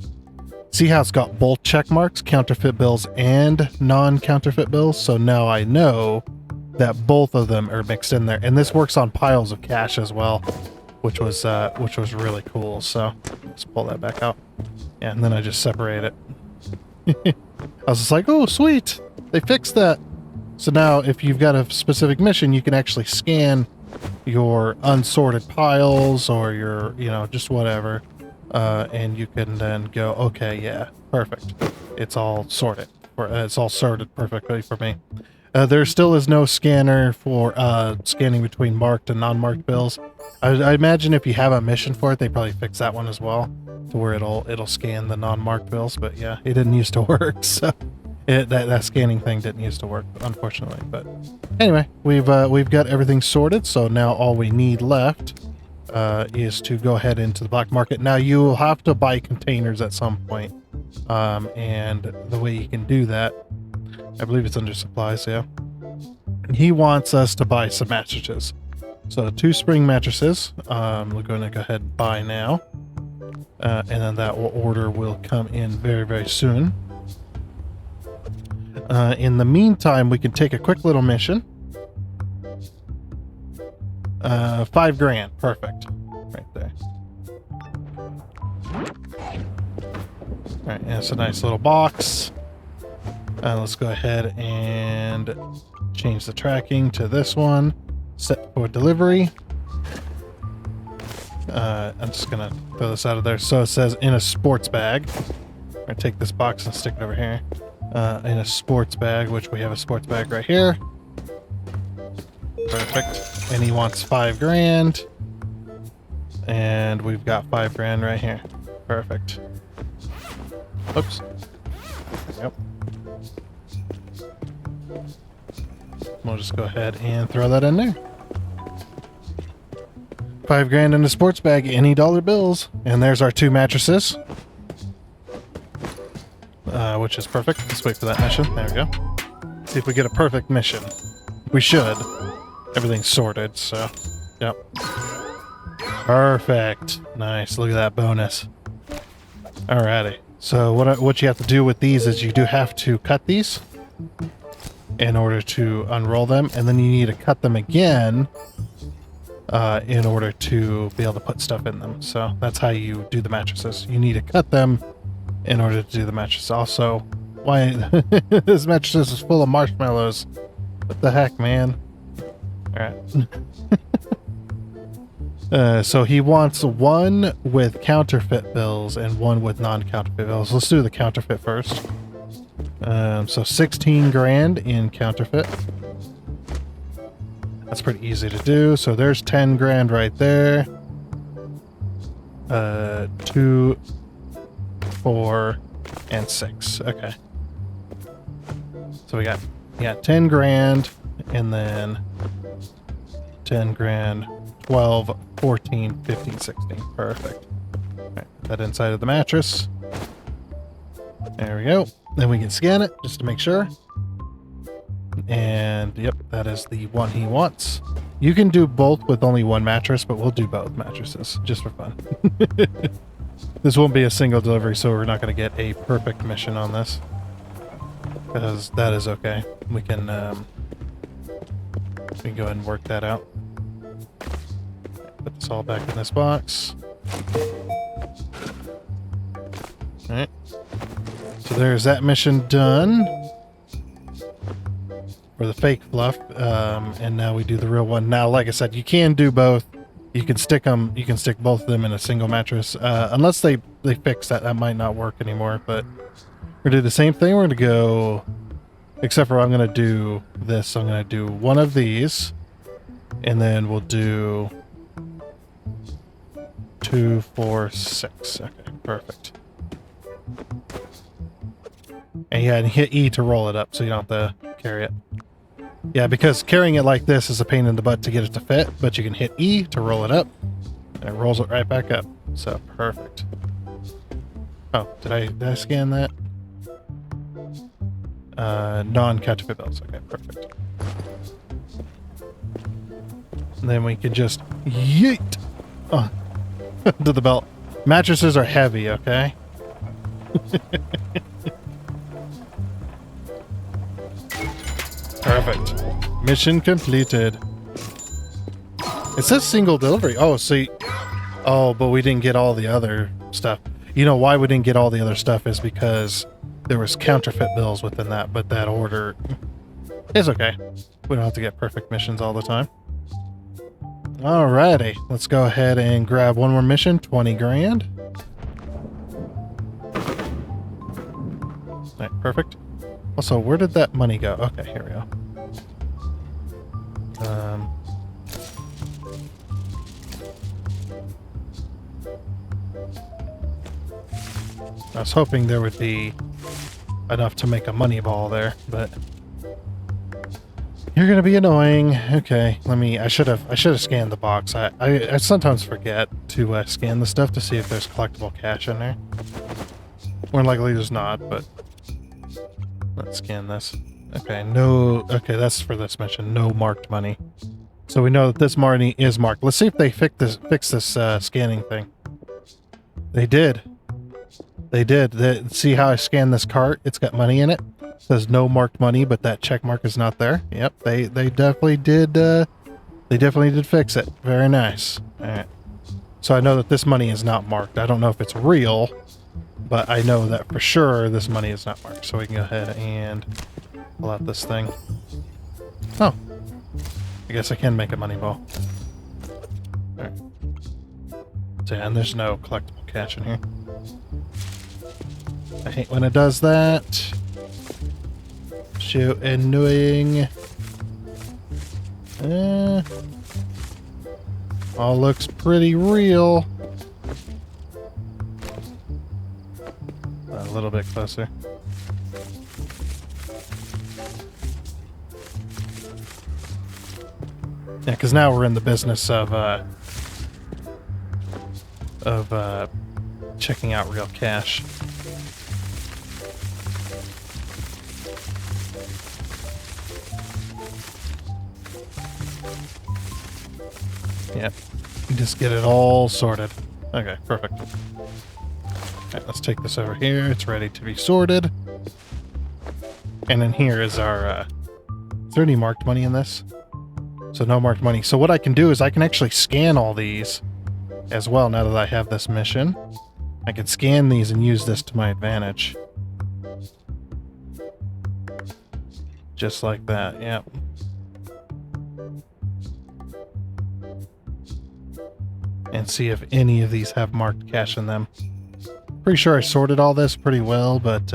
See how it's got both check marks, counterfeit bills and non-counterfeit bills? So now I know that both of them are mixed in there, and this works on piles of cash as well, which was really cool. So let's pull that back out, yeah, and then I just separate it. I was just like, oh sweet, they fixed that. So now if you've got a specific mission, you can actually scan your unsorted piles or your, you know, just whatever, and you can then go, okay, yeah, perfect, it's all sorted, it's all sorted perfectly for me. There still is no scanner for scanning between marked and non-marked bills. I imagine if you have a mission for it, they probably fix that one as well, to where it'll scan the non-marked bills. But yeah, it didn't used to work, so that scanning thing didn't used to work, unfortunately. But anyway, we've got everything sorted, so now all we need left is to go ahead into the black market. Now you will have to buy containers at some point, and the way you can do that, I believe it's under supplies, yeah. He wants us to buy some mattresses. So 2 spring mattresses, we're going to go ahead and buy now. And then that order will come in very, very soon. In the meantime, we can take a quick little mission. 5 grand, perfect. Right there. Alright, and it's a nice little box. Let's go ahead and change the tracking to this one. Set for delivery. I'm just gonna throw this out of there. So it says in a sports bag. I'm gonna take this box and stick it over here. In a sports bag, which we have a sports bag right here. Perfect. And he wants 5 grand. And we've got 5 grand right here. Perfect. Oops. Yep. We'll just go ahead and throw that in there. 5 grand in a sports bag, any dollar bills. And there's our 2 mattresses. Which is perfect. Let's wait for that mission. There we go. See if we get a perfect mission. We should. Everything's sorted, so. Yep. Perfect. Nice. Look at that bonus. Alrighty. So what you have to do with these is you do have to cut these. in order to unroll them, and then you need to cut them again in order to be able to put stuff in them. So that's how you do the mattresses. You need to cut them in order to do the mattress. Also, why this mattress is full of marshmallows? What the heck, man? All right. So he wants one with counterfeit bills and one with non-counterfeit bills. Let's do the counterfeit first. So 16 grand in counterfeit. That's pretty easy to do. So there's 10 grand right there. 2, 4, and 6. Okay. So we got 10 grand and then 10 grand, 12, 14, 15, 16. Perfect. All right, put that inside of the mattress. There we go. Then we can scan it just to make sure. And yep, that is the one he wants. You can do both with only one mattress, but we'll do both mattresses just for fun. This won't be a single delivery, so we're not going to get a perfect mission on this. Because that is okay. We can go ahead and work that out. Put this all back in this box. Alright. So there's that mission done. For the fake fluff. And now we do the real one. Now, like I said, you can do both. You can stick them. You can stick both of them in a single mattress. Unless they fix that. That might not work anymore. But we're going to do the same thing. We're going to go... Except for I'm going to do this. I'm going to do one of these. And then we'll do... 2, 4, 6. Okay, perfect. And yeah, and hit E to roll it up so you don't have to carry it. Yeah, because carrying it like this is a pain in the butt to get it to fit, but you can hit E to roll it up, and it rolls it right back up. So, perfect. Oh, did I scan that? Non-counterfeit bills. Okay, perfect. And then we can just yeet to the belt. Mattresses are heavy, okay? Perfect. Mission completed. It says single delivery. Oh, see. Oh, but we didn't get all the other stuff. You know why we didn't get all the other stuff is because there was counterfeit bills within that, but that order is okay. We don't have to get perfect missions all the time. Alrighty. Let's go ahead and grab one more mission. 20 grand. Alright, perfect. Also, where did that money go? Okay, here we go. I was hoping there would be enough to make a money ball there, but you're gonna be annoying. Okay, I should have scanned the box. I sometimes forget to scan the stuff to see if there's collectible cash in there. More likely there's not, but let's scan this. Okay, no. Okay, that's for this mission. No marked money. So we know that this money is marked. Let's see if they fix this scanning thing. They did. They did. See how I scanned this cart? It's got money in it. It says no marked money, but that check mark is not there. Yep, they definitely did. They definitely did fix it. Very nice. All right. So I know that this money is not marked. I don't know if it's real, but I know that for sure this money is not marked. So we can go ahead and pull out this thing. Oh, I guess I can make a money ball. All right. So yeah, and there's no collectible cash in here. I hate when it does that. So annoying. All looks pretty real. A little bit closer. Yeah, because now we're in the business of checking out real cash. Yep. Just get it all sorted. Okay, perfect. Alright, let's take this over here. It's ready to be sorted. And then here is our there any marked money in this? So no marked money. So what I can do is I can actually scan all these as well now that I have this mission. I can scan these and use this to my advantage. Just like that, yeah. And see if any of these have marked cash in them. Pretty sure I sorted all this pretty well, but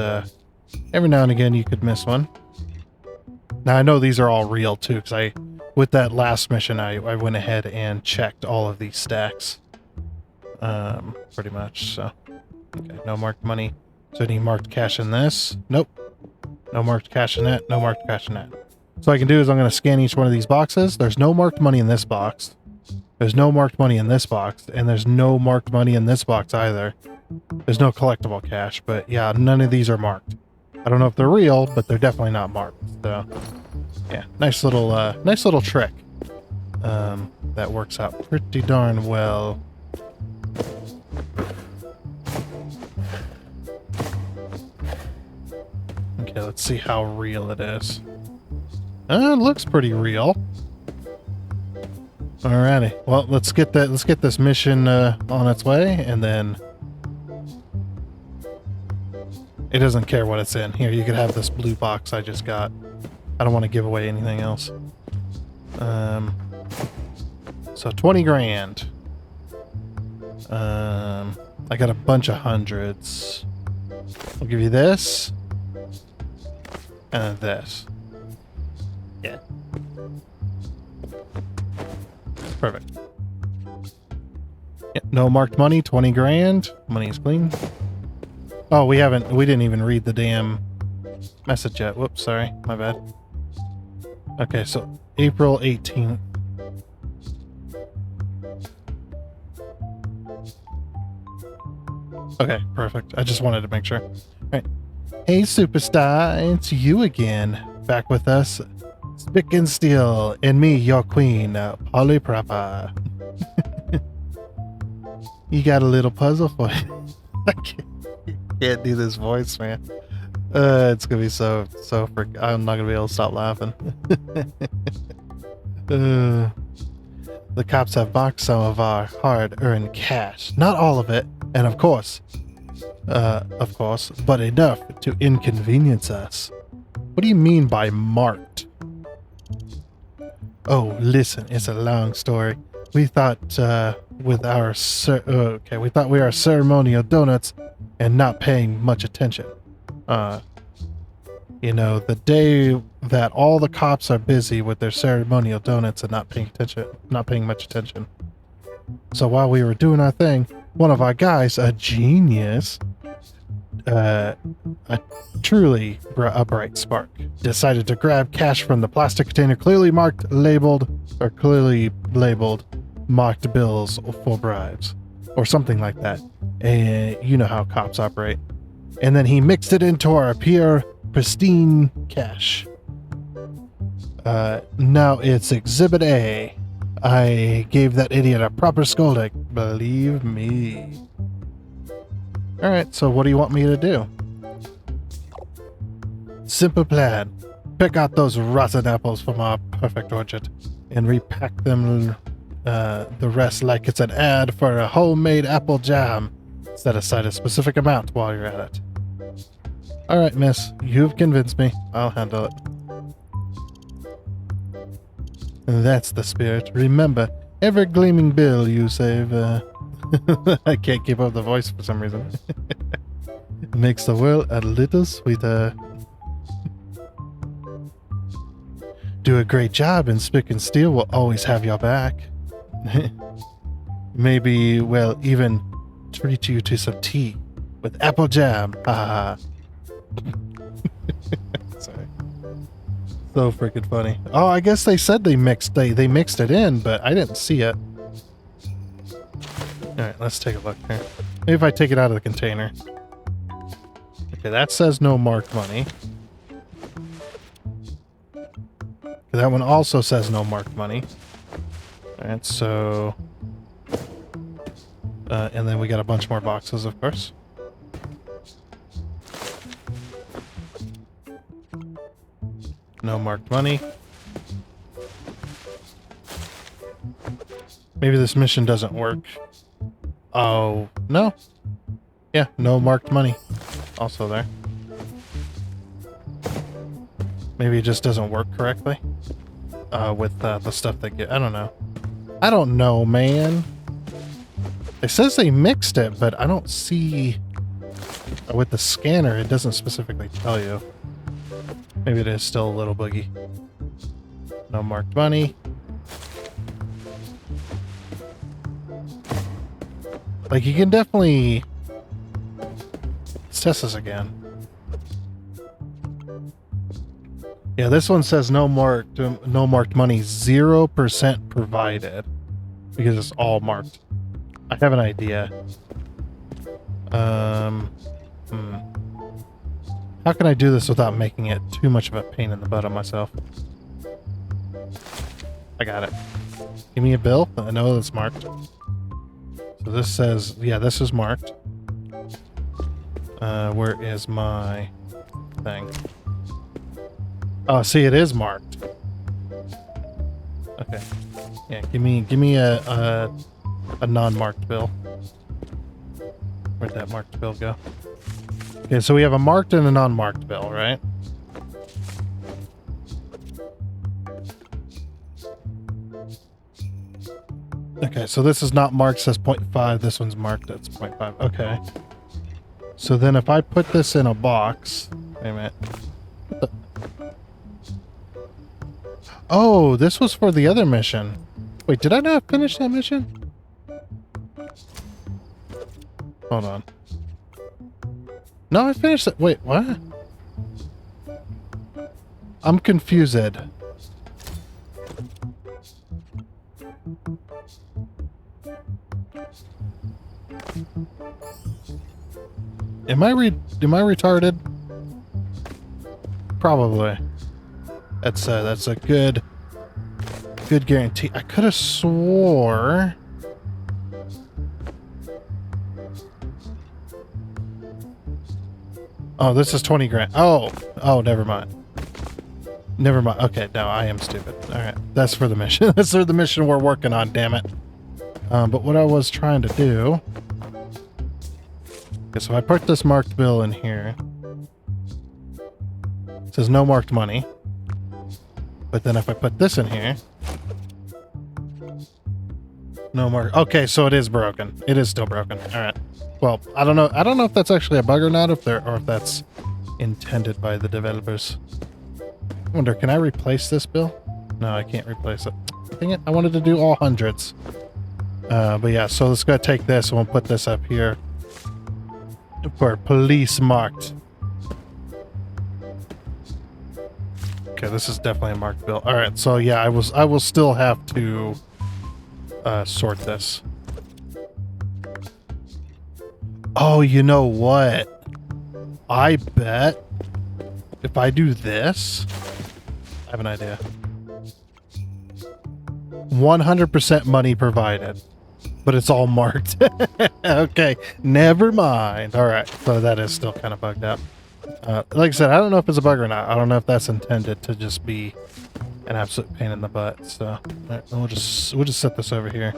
every now and again you could miss one. Now I know these are all real too, because with that last mission I went ahead and checked all of these stacks. Pretty much, so. Okay, no marked money. So any marked cash in this? Nope. No marked cash in that, no marked cash in that. So what I can do is I'm going to scan each one of these boxes. There's no marked money in this box. There's no marked money in this box, and there's no marked money in this box either. There's no collectible cash, but yeah, none of these are marked. I don't know if they're real, but they're definitely not marked. So, yeah, nice little trick. That works out pretty darn well. Okay, let's see how real it is. It looks pretty real. Alrighty, well, let's get this mission on its way, and then it doesn't care what it's in. Here, you could have this blue box I just got. I don't want to give away anything else. So 20 grand. I got a bunch of hundreds. I'll give you this. And this. Yeah. Perfect. Yep, no marked money, 20 grand. Money is clean. Oh, we didn't even read the damn message yet. Whoops, sorry, my bad. Okay, so April 18th. Okay, perfect. I just wanted to make sure. All right. Hey, superstar, it's you again. Back with us. Spick and Steel, and me, your queen, Polly Proper. You got a little puzzle for you. I can't do this voice, man. It's gonna be so I'm not gonna be able to stop laughing. The cops have marked some of our hard-earned cash. Not all of it, and of course, but enough to inconvenience us. What do you mean by marked? Oh, listen, it's a long story. We thought we are ceremonial donuts and not paying much attention. You know, the day that all the cops are busy with their ceremonial donuts and not paying much attention. So while we were doing our thing, one of our guys, a genius, truly a bright spark, decided to grab cash from the plastic container clearly labeled marked bills for bribes or something like that. And you know how cops operate. And then he mixed it into our pure pristine cash. Now it's Exhibit A. I gave that idiot a proper scolding, believe me. Alright, so what do you want me to do? Simple plan. Pick out those rotten apples from our perfect orchard and repack them the rest like it's an ad for a homemade apple jam. Set aside a specific amount while you're at it. Alright, miss. You've convinced me. I'll handle it. That's the spirit. Remember, every gleaming bill you save, I can't keep up the voice for some reason. Makes the world a little sweeter. Do a great job and Spick and Steel will always have your back. Maybe, well, even treat you to some tea with apple jam. Ha ha. Sorry. So freaking funny. Oh, I guess they said they mixed it in, but I didn't see it. Alright, let's take a look here. Maybe if I take it out of the container. Okay, that says no marked money. That one also says no marked money. Alright, so... and then we got a bunch more boxes, of course. No marked money. Maybe this mission doesn't work. Oh, no. Yeah, no marked money. Also there. Maybe it just doesn't work correctly. With the stuff they get. I don't know. I don't know, man. It says they mixed it, but I don't see... With the scanner, it doesn't specifically tell you. Maybe it is still a little buggy. No marked money. Like, you can definitely... Let's test this again. Yeah, this one says no marked money, 0% provided. Because it's all marked. I have an idea. How can I do this without making it too much of a pain in the butt on myself? I got it. Give me a bill. I know that's marked. So this says, yeah, this is marked. Where is my thing? Oh, see, it is marked. Okay. Yeah, give me a non-marked bill. Where'd that marked bill go? Okay, so we have a marked and a non-marked bill, right? Okay, so this is not marked, says 0.5. This one's marked, that's 0.5. Okay. So then if I put this in a box... Wait a minute. Oh, this was for the other mission. Wait, did I not finish that mission? Hold on. No, I finished it. Wait, what? I'm confused. Am I retarded? Probably. That's a good guarantee. I could have swore. Oh, this is 20 grand. Oh, never mind. Never mind. Okay, no, I am stupid. All right, that's for the mission. That's for the mission we're working on. Damn it. But what I was trying to do. Okay, so I put this marked bill in here. It says no marked money. But then if I put this in here, no mark. Okay, so it is broken. It is still broken. All right. Well, I don't know. I don't know if that's actually a bug or not, if that's intended by the developers. I wonder, can I replace this bill? No, I can't replace it. Dang it! I wanted to do all hundreds. But yeah, so let's go take this and we'll put this up here for police marked. Okay, this is definitely a marked bill. All right, so yeah, I will still have to sort this. Oh, you know what? I bet if I do this, I have an idea. 100% money provided, but it's all marked. Okay, never mind. All right, so that is still kind of bugged out. Like I said, I don't know if it's a bug or not. I don't know if that's intended to just be an absolute pain in the butt. So all right, we'll just set this over here.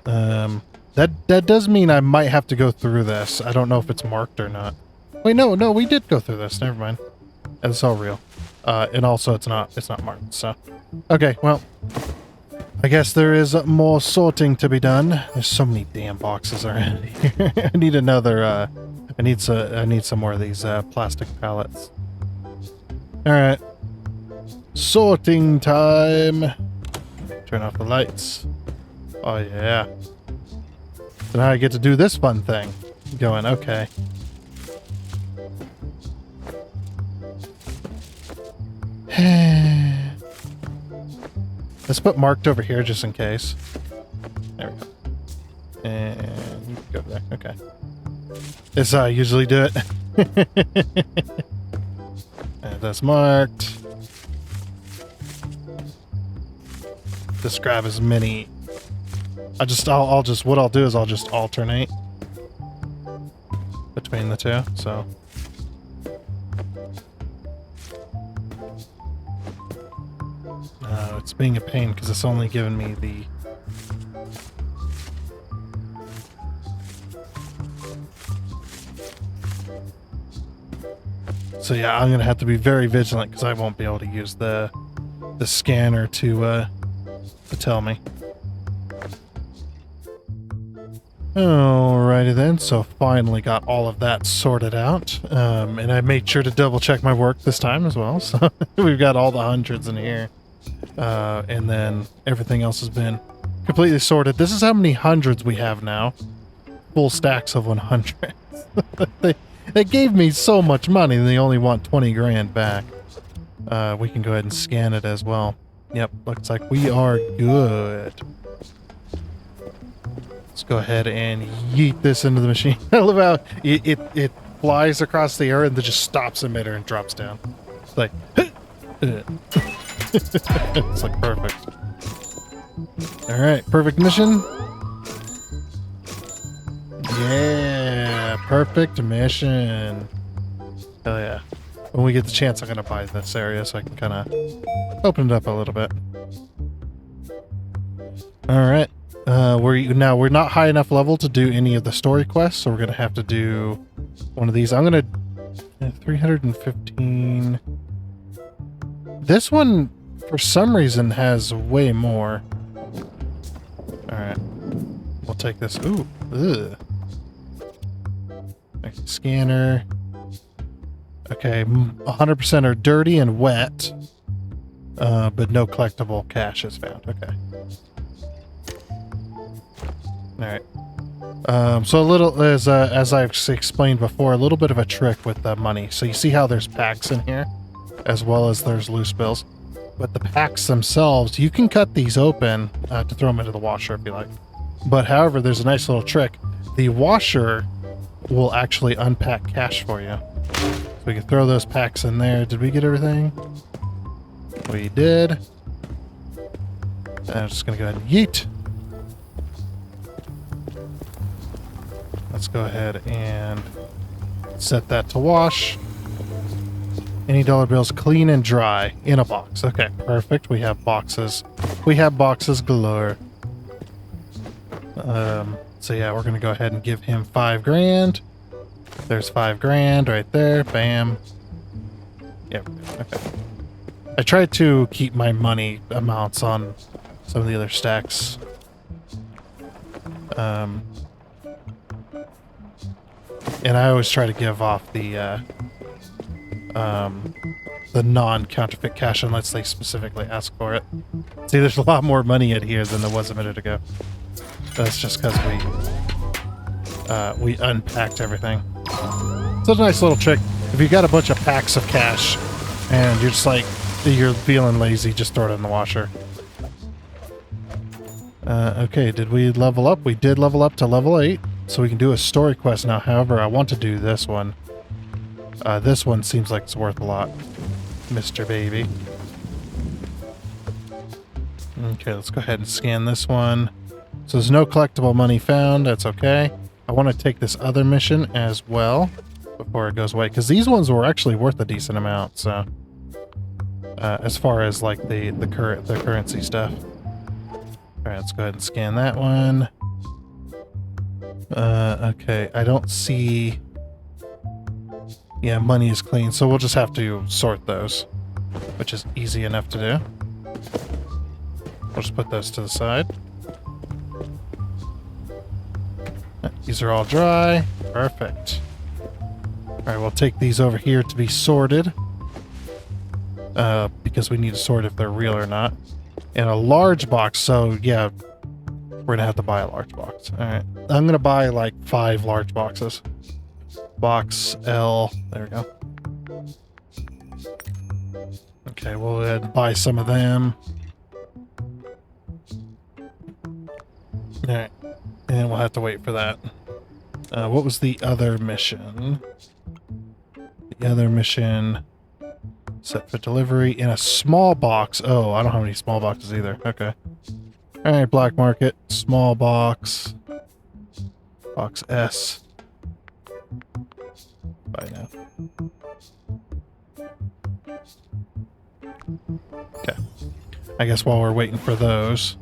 That does mean I might have to go through this. I don't know if it's marked or not. Wait, no, we did go through this. Never mind. It's all real. And also it's not marked. So, okay, well, I guess there is more sorting to be done. There's so many damn boxes around here. I need another. I need some more of these plastic pallets. All right, sorting time. Turn off the lights. Oh yeah. So now I get to do this fun thing. Going, okay. Let's put marked over here just in case. There we go. And you can go there. Okay. This is how I usually do it. And that's marked. Just grab as many. What I'll do is I'll just alternate between the two, so. It's being a pain because it's only giving me the So yeah, I'm gonna have to be very vigilant because I won't be able to use the scanner to tell me. Alrighty then, so finally got all of that sorted out. And I made sure to double check my work this time as well. So we've got all the hundreds in here. And then everything else has been completely sorted. This is how many hundreds we have now. Full stacks of 100. They gave me so much money and they only want 20 grand back. We can go ahead and scan it as well. Yep, looks like we are good. Let's go ahead and yeet this into the machine. I love how it flies across the air and then just stops in midair and drops down. It's like, it's like perfect. All right, perfect mission. Yeah, perfect mission. Hell yeah. When we get the chance, I'm going to buy this area so I can kind of open it up a little bit. All right. We're not high enough level to do any of the story quests, so we're going to have to do one of these. I'm going to 315. This one, for some reason, has way more. All right. We'll take this. Ooh. Ugh. Scanner. Okay, 100% are dirty and wet, but no collectible cash is found. Okay. All right. So a little, as I've explained before, a little bit of a trick with the money. So you see how there's packs in here, as well as there's loose bills. But the packs themselves, you can cut these open to throw them into the washer if you like. But however, there's a nice little trick. The washer will actually unpack cash for you. So we can throw those packs in there. Did we get everything? We did. And I'm just going to go ahead and yeet. Let's go ahead and set that to wash. Any dollar bills clean and dry in a box. Okay, perfect. We have boxes. We have boxes galore. So yeah, we're going to go ahead and give him 5 grand. There's 5 grand right there. Bam. Yep. Okay. I tried to keep my money amounts on some of the other stacks. And I always try to give off the non-counterfeit cash unless they specifically ask for it. See, there's a lot more money in here than there was a minute ago. That's just because we unpacked everything. So it's a nice little trick. If you got a bunch of packs of cash and you're just like, you're feeling lazy, just throw it in the washer. Okay, did we level up? We did level up to level 8, so we can do a story quest now. However, I want to do this one. This one seems like it's worth a lot, Mr. Baby. Okay, let's go ahead and scan this one. So there's no collectible money found. That's okay. I want to take this other mission as well before it goes away, because these ones were actually worth a decent amount. So, as far as like the currency stuff. All right, let's go ahead and scan that one. Okay, I don't see. Yeah, money is clean, so we'll just have to sort those, which is easy enough to do. We'll just put those to the side. These are all dry. Perfect. Alright, we'll take these over here to be sorted. Because we need to sort if they're real or not. In a large box, so yeah, we're going to have to buy a large box. Alright, I'm going to buy like 5 large boxes. Box L. There we go. Okay, we'll go ahead and buy some of them. Alright. And we'll have to wait for that. What was the other mission? The other mission... Set for delivery in a small box. Oh, I don't have any small boxes either. Okay. Alright, black market. Small box. Box S. Buy now. Okay. I guess while we're waiting for those...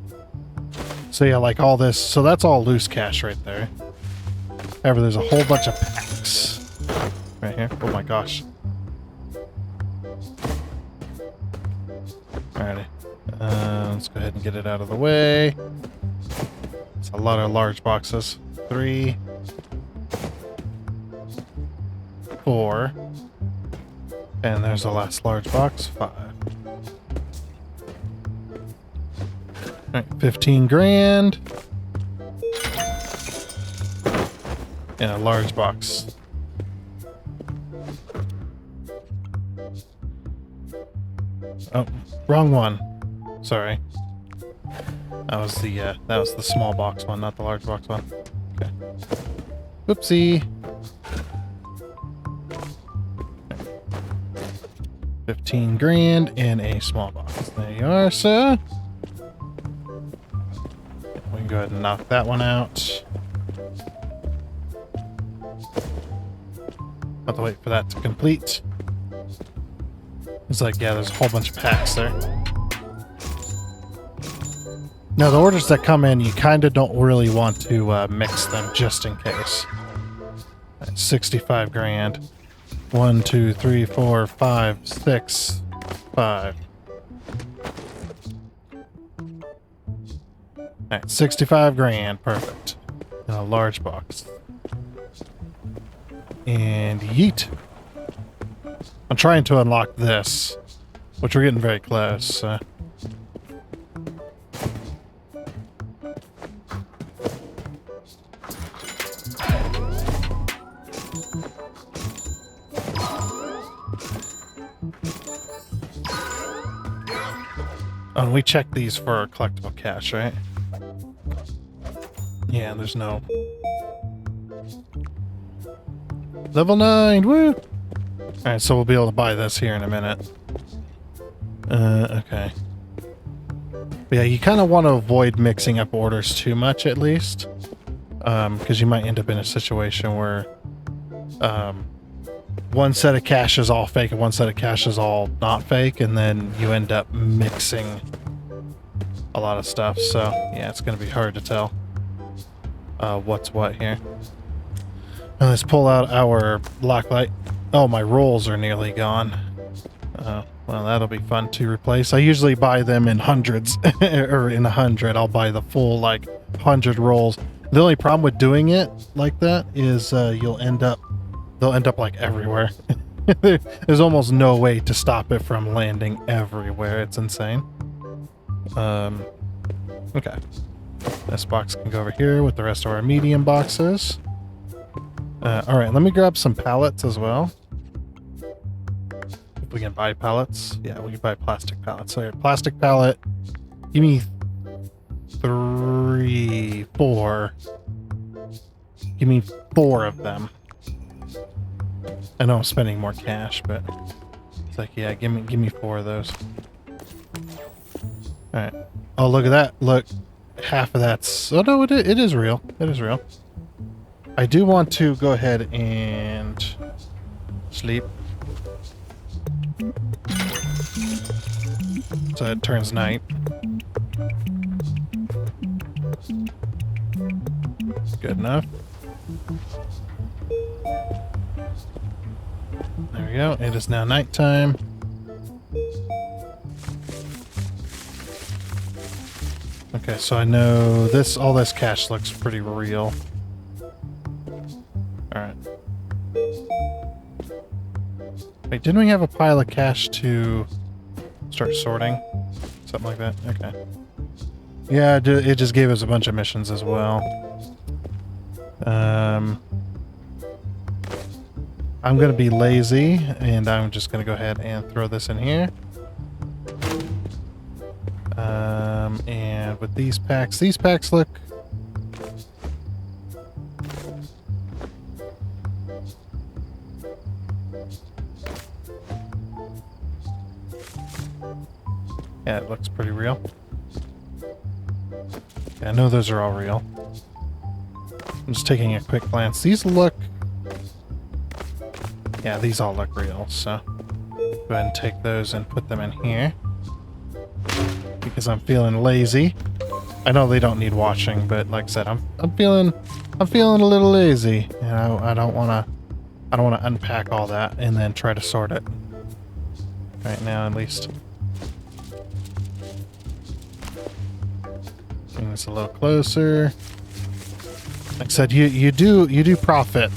So yeah, like all this, so that's all loose cash right there. However, there's a whole bunch of packs right here. Oh my gosh. Alrighty. Let's go ahead and get it out of the way. It's a lot of large boxes. 3, 4. And there's the last large box. 5. Alright, 15 grand. And a large box. Oh, wrong one. Sorry. That was the small box one, not the large box one. Okay. Whoopsie. 15 grand in a small box. There you are, sir. We can go ahead and knock that one out. Have to wait for that to complete. It's like, yeah, there's a whole bunch of packs there. Now, the orders that come in, you kind of don't really want to mix them just in case. 65 grand. 1, 2, 3, 4, 5, 6, 5. Alright, 65 grand. Perfect. In a large box. And yeet. I'm trying to unlock this, which we're getting very close. Oh, and we checked these for collectible cash, right? Yeah, there's no... Level 9, woo! Alright, so we'll be able to buy this here in a minute. Okay. But yeah, you kind of want to avoid mixing up orders too much, at least. Because you might end up in a situation where... one set of cash is all fake and one set of cash is all not fake, and then you end up mixing a lot of stuff. So, yeah, it's going to be hard to tell what's what here. And let's pull out our blacklight. Oh, my rolls are nearly gone. Well, that'll be fun to replace. I usually buy them in hundreds, or in 100. I'll buy the full, like, 100 rolls. The only problem with doing it like that is they'll end up like everywhere. There's almost no way to stop it from landing everywhere. It's insane. Okay. This box can go over here with the rest of our medium boxes. Alright, let me grab some pallets as well. If we can buy pallets. Yeah, we can buy plastic pallets. So here, plastic pallet. Give me 3, 4. Give me 4 of them. I know I'm spending more cash, but it's like, yeah, give me 4 of those. Alright. Oh, look at that. Look. Half of that's... Oh, no, it is real. It is real. I do want to go ahead and sleep. So it turns night. Good enough. There we go. It is now nighttime. Okay, so I know all this cash looks pretty real. Alright. Wait, didn't we have a pile of cash to start sorting? Something like that? Okay. Yeah, it just gave us a bunch of missions as well. I'm gonna be lazy, and I'm just gonna go ahead and throw this in here. And with these packs look... Yeah, it looks pretty real. Yeah, I know those are all real. I'm just taking a quick glance. These look... Yeah, these all look real, so... Go ahead and take those and put them in here. Because I'm feeling lazy. I know they don't need washing, but like I said, I'm feeling a little lazy. You know, I don't wanna unpack all that and then try to sort it. Right now, at least. Bring this a little closer. Like I said, you do profit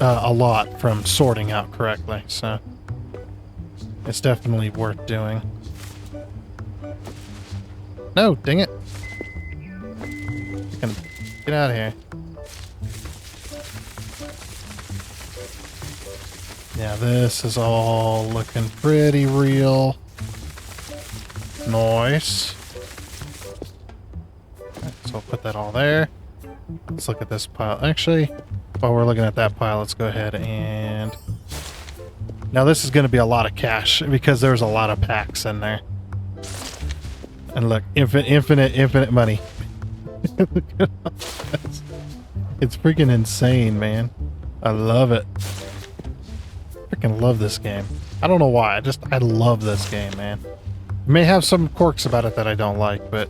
a lot from sorting out correctly, so it's definitely worth doing. No, dang it! Get out of here. Yeah, this is all looking pretty real. Nice. Okay, so I'll put that all there. Let's look at this pile. Actually, while we're looking at that pile, let's go ahead and... Now this is going to be a lot of cash because there's a lot of packs in there. And look, infinite money. It's freaking insane, man. I love it. Freaking love this game. I don't know why. I love this game, man. It may have some quirks about it that I don't like, but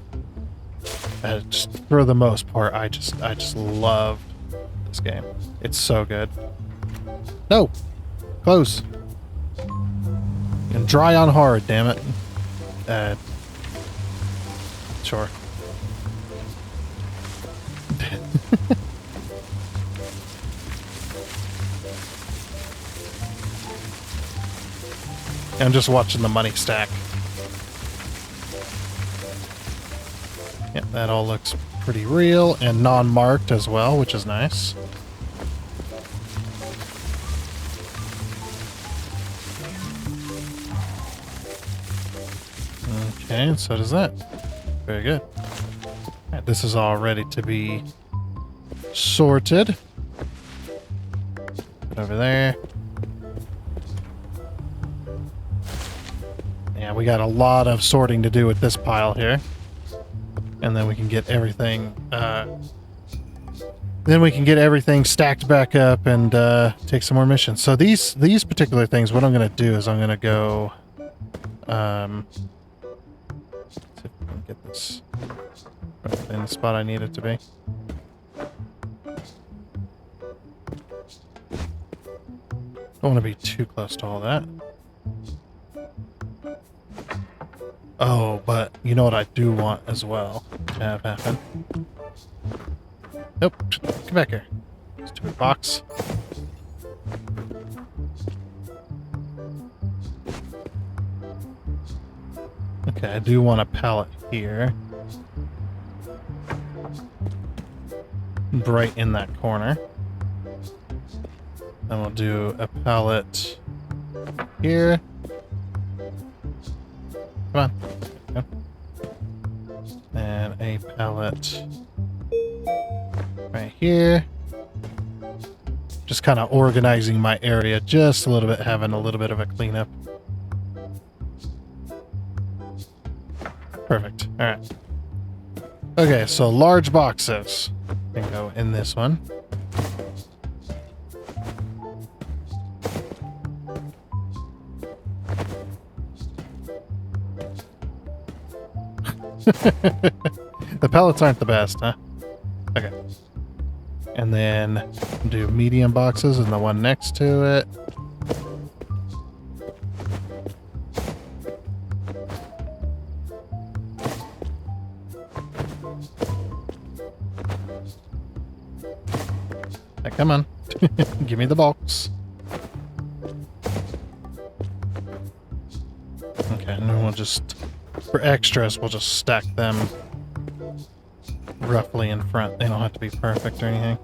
just for the most part, I just love this game. It's so good. No, close. And dry on hard, damn it. Sure. I'm just watching the money stack. Yeah, that all looks pretty real and non-marked as well, which is nice. Okay, so does that. Very good. Right, this is all ready to be sorted. Put over there. Yeah, we got a lot of sorting to do with this pile here. And then we can get everything stacked back up and take some more missions. So these particular things, what I'm gonna do is I'm gonna go see if I can get this right in the spot I need it to be. Don't want to be too close to all that. Oh, but you know what I do want as well to have happen? Nope, get back here. Stupid box. Okay, I do want a pallet here. Right in that corner. Then we'll do a pallet here. Come on. Go. And a pallet right here. Just kind of organizing my area just a little bit, having a little bit of a cleanup. Perfect. All right. Okay, so large boxes can go in this one. The pallets aren't the best, huh? Okay. And then do medium boxes and the one next to it. Hey, come on. Give me the box. Okay, and then we'll just... For extras, we'll just stack them roughly in front. They don't have to be perfect or anything.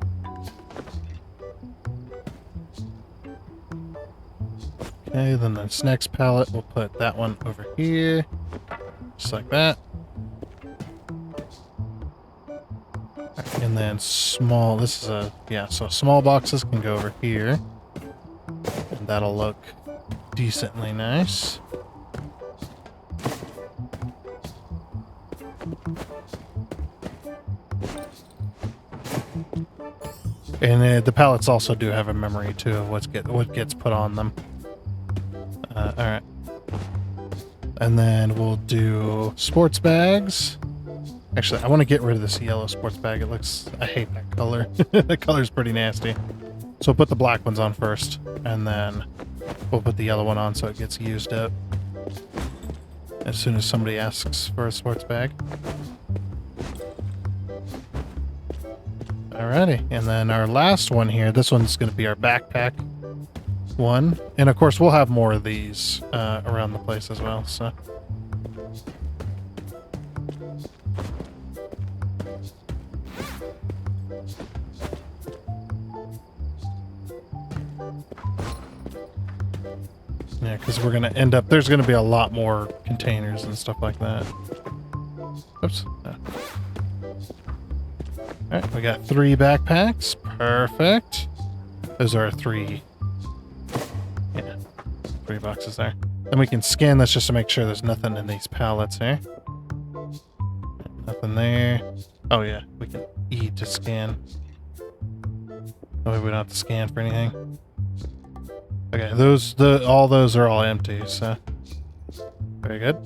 Okay, then this next pallet, we'll put that one over here. Just like that. And then small, this is a, yeah, so small boxes can go over here. And that'll look decently nice. And the pallets also do have a memory too of what gets put on them. All right, and then we'll do sports bags. Actually, I want to get rid of this yellow sports bag. It looks, I hate that color. The color's pretty nasty. So we'll put the black ones on first, and then we'll put the yellow one on so it gets used up as soon as somebody asks for a sports bag. Alrighty, and then our last one here, this one's going to be our backpack one. And of course, we'll have more of these around the place as well, so. Yeah, because we're going to end up, there's going to be a lot more containers and stuff like that. Oops. No. Alright, we got 3 backpacks. Perfect. Those are 3. Yeah, 3 boxes there. Then we can scan this just to make sure there's nothing in these pallets here. Nothing there. Oh yeah, we can E to scan. Oh, we don't have to scan for anything. Okay, all those are all empty, so very good.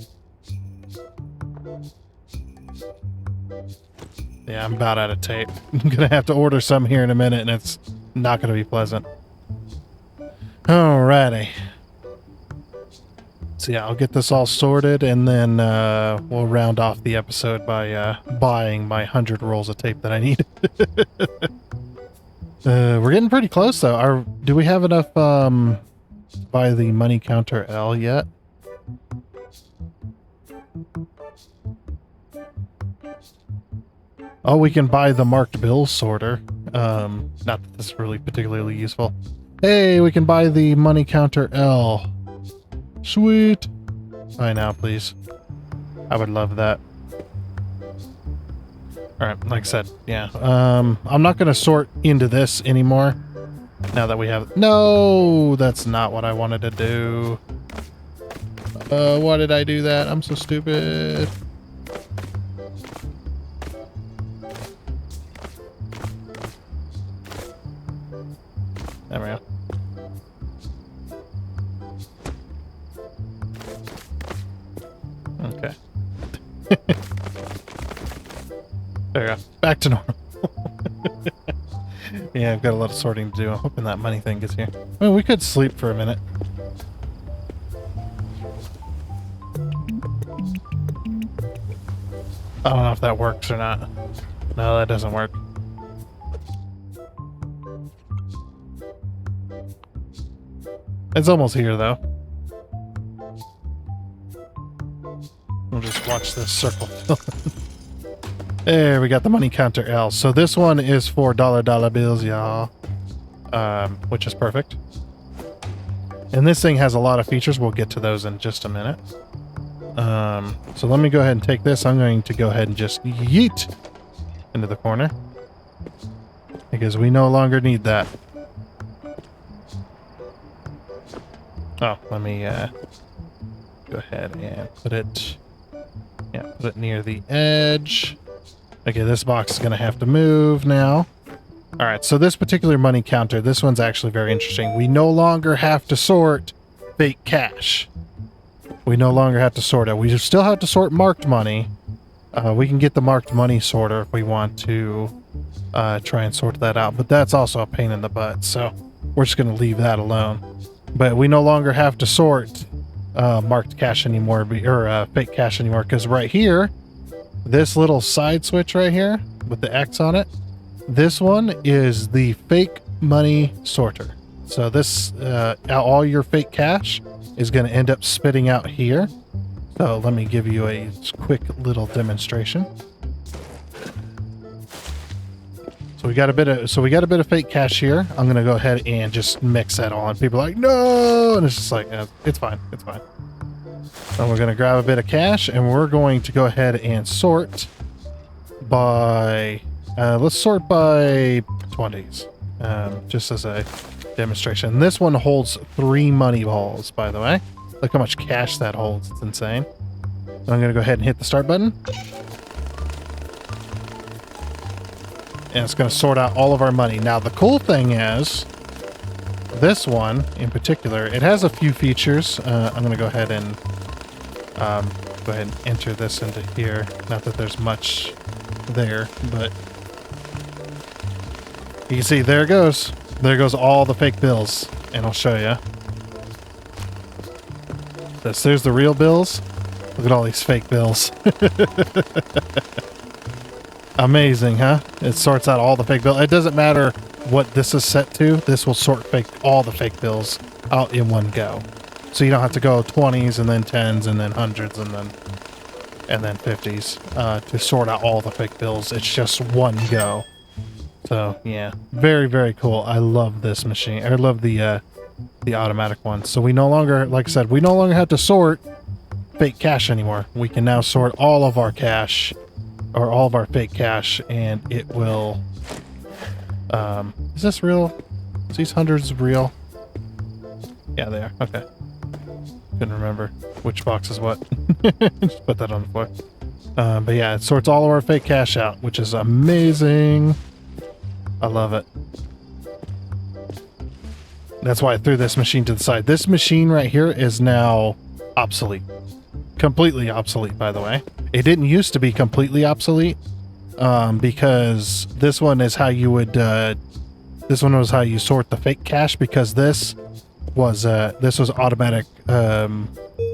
Yeah, I'm about out of tape. I'm gonna have to order some here in a minute, and it's not gonna be pleasant. Alrighty. So yeah, I'll get this all sorted, and then we'll round off the episode by buying my 100 rolls of tape that I need. We're getting pretty close, though. Do we have enough by the money counter L yet? Oh, we can buy the marked bill sorter. Not that this is really particularly useful. Hey, we can buy the money counter L. Sweet. Buy now, please. I would love that. Alright, like I said, yeah. I'm not going to sort into this anymore. Now that we have... No! That's not what I wanted to do. Why did I do that? I'm so stupid. There we go. Okay. There we go. Back to normal. Yeah, I've got a lot of sorting to do. I'm hoping that money thing gets here. Well, we could sleep for a minute. I don't know if that works or not. No, that doesn't work. It's almost here, though. We'll just watch this circle fill. There, we got the money counter L. So this one is for dollar bills, y'all. Which is perfect. And this thing has a lot of features. We'll get to those in just a minute. So let me go ahead and take this. I'm going to go ahead and just yeet into the corner. Because we no longer need that. Oh, let me go ahead and put it near the edge. Okay, this box is going to have to move now. All right, so this particular money counter, this one's actually very interesting. We no longer have to sort fake cash. We no longer have to sort it. We still have to sort marked money. We can get the marked money sorter if we want to try and sort that out, but that's also a pain in the butt, so we're just going to leave that alone. But we no longer have to sort marked cash anymore, or fake cash anymore, because right here, this little side switch right here with the X on it, this one is the fake money sorter. So this, all your fake cash is going to end up spitting out here. So let me give you a quick little demonstration. So we got a bit of fake cash here. I'm going to go ahead and just mix that all. And people are like, no, and it's just like, it's fine. It's fine. So we're going to grab a bit of cash, and we're going to go ahead and sort by, let's sort by 20s, just as a demonstration. This one holds 3 money balls, by the way. Look how much cash that holds. It's insane. So I'm going to go ahead and hit the start button. And it's going to sort out all of our money. Now, the cool thing is, this one in particular, it has a few features. I'm going to go ahead and enter this into here. Not that there's much there, but you can see there it goes. There goes all the fake bills, and I'll show you. There's the real bills. Look at all these fake bills. Amazing, huh? It sorts out all the fake bills. It doesn't matter what this is set to. This will sort all the fake bills out in one go. So you don't have to go 20s and then 10s and then 100s and then 50s to sort out all the fake bills. It's just one go. So yeah, very, very cool. I love this machine. I love the automatic one. So we no longer, like I said, we no longer have to sort fake cash anymore. We can now sort all of our cash, or all of our fake cash, and it will... is this real? Is these hundreds real? Yeah, they are. Okay. Couldn't remember which box is what. Just put that on the floor. But yeah, it sorts all of our fake cash out, which is amazing. I love it. That's why I threw this machine to the side. This machine right here is now obsolete. Completely obsolete, by the way. It didn't used to be completely obsolete, because this one is how you would, this one was how you sort the fake cash, because this was automatic,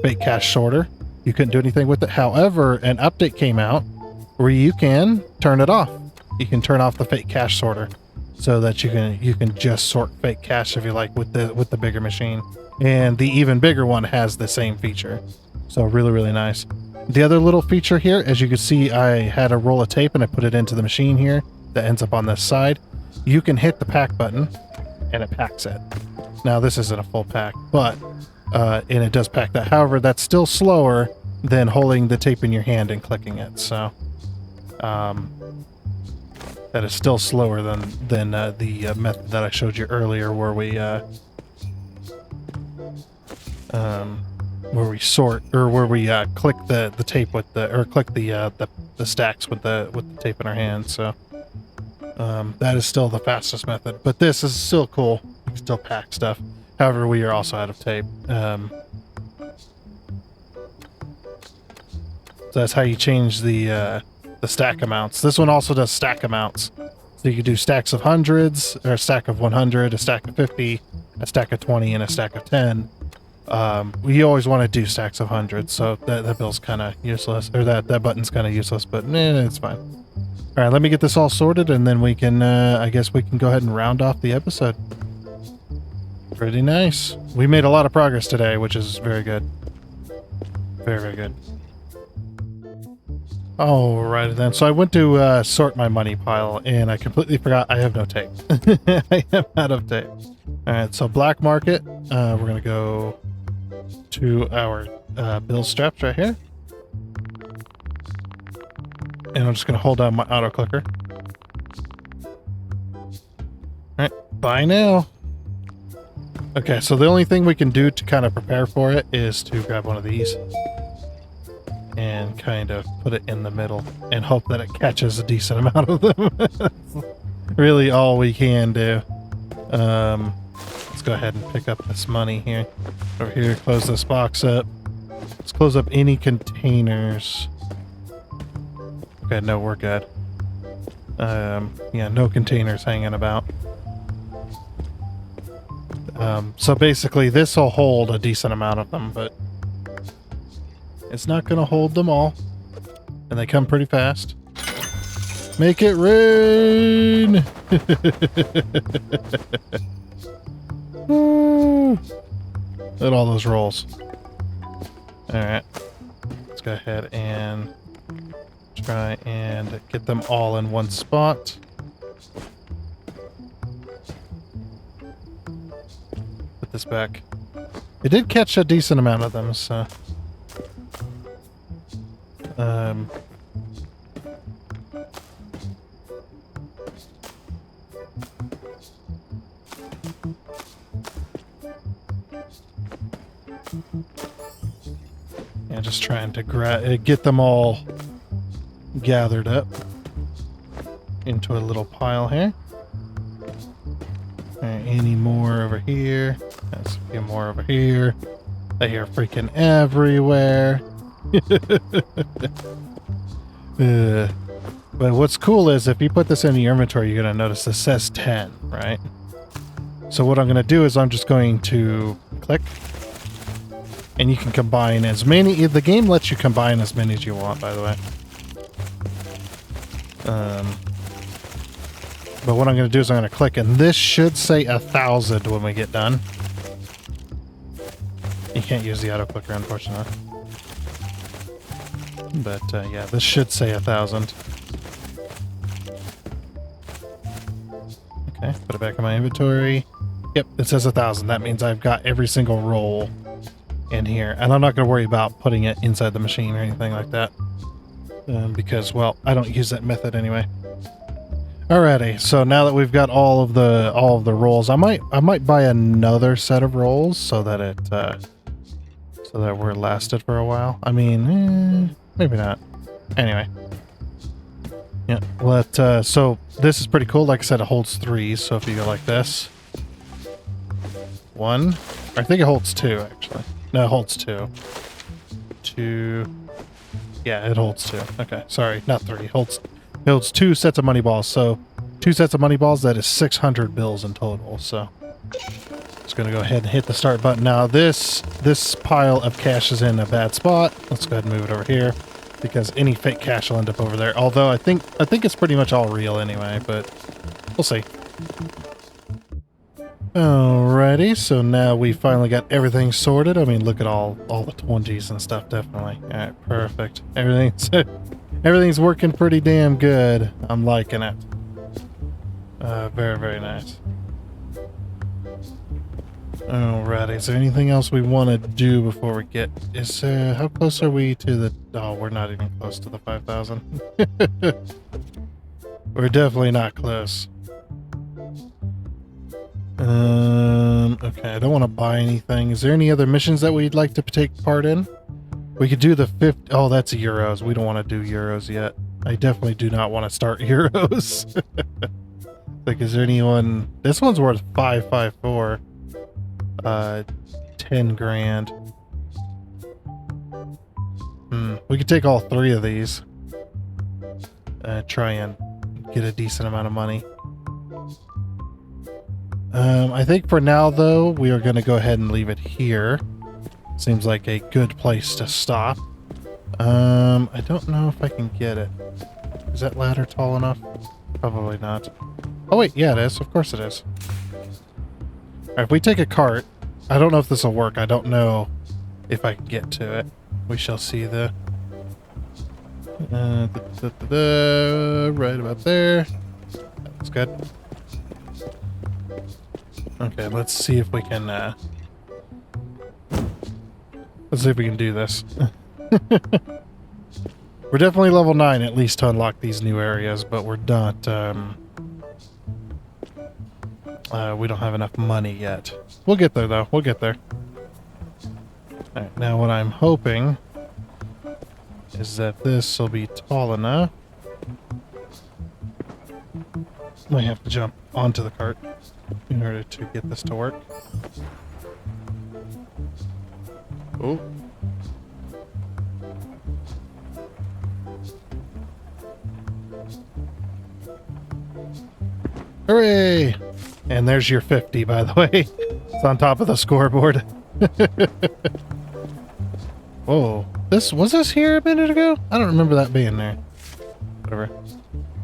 fake cash sorter. You couldn't do anything with it. However, an update came out where you can turn it off. You can turn off the fake cash sorter so that you can just sort fake cash if you like with the bigger machine. And the even bigger one has the same feature. So really, really nice. The other little feature here, as you can see, I had a roll of tape and I put it into the machine here that ends up on this side. You can hit the pack button and it packs it. Now this isn't a full pack, but and it does pack that. However, that's still slower than holding the tape in your hand and clicking it. So that is still slower than the method that I showed you earlier, where we sort, or where we click the tape with click the stacks with the tape in our hand. So that is still the fastest method, but this is still cool. You can still pack stuff. However, we are also out of tape. So that's how you change the stack amounts. This one also does stack amounts. So you can do stacks of hundreds, or a stack of 100, a stack of 50, a stack of 20, and a stack of 10. We always want to do stacks of hundreds, so that bill's kind of useless, or that button's kind of useless, but it's fine. All right, let me get this all sorted, and then we can, I guess we can go ahead and round off the episode. Pretty nice. We made a lot of progress today, which is very good. Very, very good. Alright then, so I went to sort my money pile, and I completely forgot I have no tape. I am out of tape. Alright, so black market, we're going to go to our bill straps right here. And I'm just going to hold down my auto clicker. Alright, buy now. Okay, so the only thing we can do to kind of prepare for it is to grab one of these and kind of put it in the middle and hope that it catches a decent amount of them. That's really all we can do. Let's go ahead and pick up this money here. Over here, close this box up. Let's close up any containers. Okay, no, we're good. Yeah, no containers hanging about. So basically this will hold a decent amount of them, but it's not going to hold them all. And they come pretty fast. Make it rain! Look at all those rolls. Alright. Let's go ahead and try and get them all in one spot. Put this back. It did catch a decent amount of them, so... yeah, just trying to get them all gathered up into a little pile here. Any more over here? There's a few more over here. They are freaking everywhere. But what's cool is if you put this in your inventory, you're going to notice this says 10, right? So what I'm going to do is I'm just going to click, and you can combine as many. The game lets you combine as many as you want, by the way. But what I'm going to do is I'm going to click, and this should say 1,000 when we get done. You can't use the auto clicker, unfortunately. But yeah, this should say 1,000. Okay, put it back in my inventory. Yep, it says 1,000. That means I've got every single roll in here. And I'm not going to worry about putting it inside the machine or anything like that. Because, well, I don't use that method anyway. Alrighty, so now that we've got all of the rolls, I might buy another set of rolls so that it so that we're lasted for a while. I mean, maybe not. Anyway. Yeah, so this is pretty cool. Like I said, it holds 3, so if you go like this. 1. I think it holds 2, actually. No, it holds 2. 2. Yeah, it holds 2. Okay, sorry, not 3. It holds 2 sets of money balls. So 2 sets of money balls, that is 600 bills in total. So just going to go ahead and hit the start button. Now this pile of cash is in a bad spot. Let's go ahead and move it over here because any fake cash will end up over there. Although I think it's pretty much all real anyway, but we'll see. Alrighty, so now we finally got everything sorted. I mean, look at all the 20s and stuff, definitely. Alright, perfect. Everything's working pretty damn good. I'm liking it. Very, very nice. Alrighty, is there anything else we want to do before we get... how close are we to the... Oh, we're not even close to the 5,000. We're definitely not close. Okay, I don't want to buy anything. Is there any other missions that we'd like to take part in? We could do the 50... Oh, that's euros. We don't want to do euros yet. I definitely do not want to start euros. Like, is there anyone... This one's worth 554. 10 grand. We could take all 3 of these. Try and get a decent amount of money. I think for now, though, we are going to go ahead and leave it here. Seems like a good place to stop. I don't know if I can get it. Is that ladder tall enough? Probably not. Oh, wait. Yeah, it is. Of course it is. All right, if we take a cart, I don't know if this will work. I don't know if I can get to it. We shall see the... right about there. That's good. Okay, let's see if we can, let's see if we can do this. We're definitely level 9 at least to unlock these new areas, but we're not, we don't have enough money yet. We'll get there, though. We'll get there. Alright, now what I'm hoping is that this will be tall enough. Might have to jump onto the cart in order to get this to work. Oh. Hooray! And there's your 50, by the way. It's on top of the scoreboard. Whoa. Was this here a minute ago? I don't remember that being there. Whatever.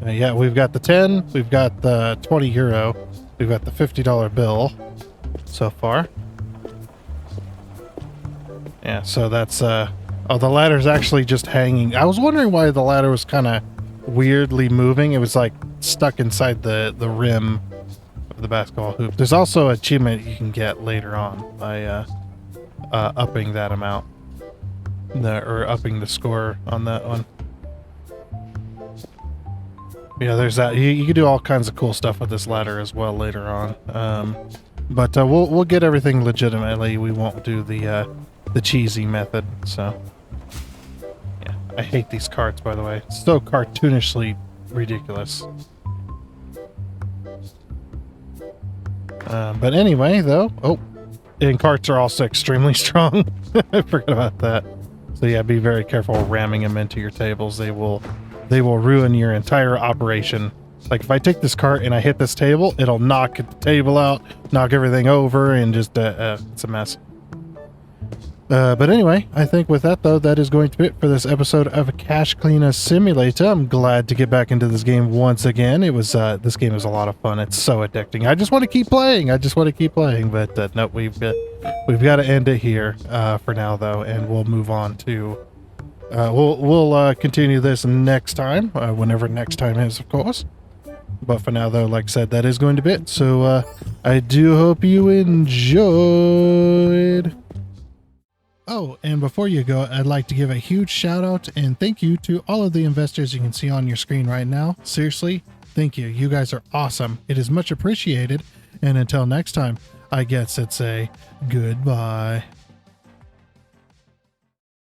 Yeah, we've got the 10, we've got the 20 euro, we've got the $50 bill so far. Yeah, so that's, oh, the ladder's actually just hanging. I was wondering why the ladder was kind of weirdly moving. It was like stuck inside the rim of the basketball hoop. There's also an achievement you can get later on by upping that amount. Or upping the score on that one. Yeah, there's that. You can do all kinds of cool stuff with this ladder as well later on. But we'll get everything legitimately. We won't do the cheesy method. So yeah, I hate these carts, by the way. It's so cartoonishly ridiculous. But anyway, though, and carts are also extremely strong. I forgot about that. So yeah, be very careful ramming them into your tables. They will ruin your entire operation. Like if I take this cart and I hit this table, it'll knock the table out, knock everything over, and just it's a mess. But anyway, I think with that though, that is going to be it for this episode of Cash Cleaner Simulator. I'm glad to get back into this game once again. It was this game is a lot of fun. It's so addicting. I just want to keep playing. But no, we've got to end it here for now though, and we'll move on to we'll continue this next time, whenever next time is, of course. But for now though, like I said, that is going to be it. So I do hope you enjoyed. Oh, and before you go, I'd like to give a huge shout out and thank you to all of the investors you can see on your screen right now. Seriously, thank you. You guys are awesome. It is much appreciated. And until next time, I guess it's a goodbye.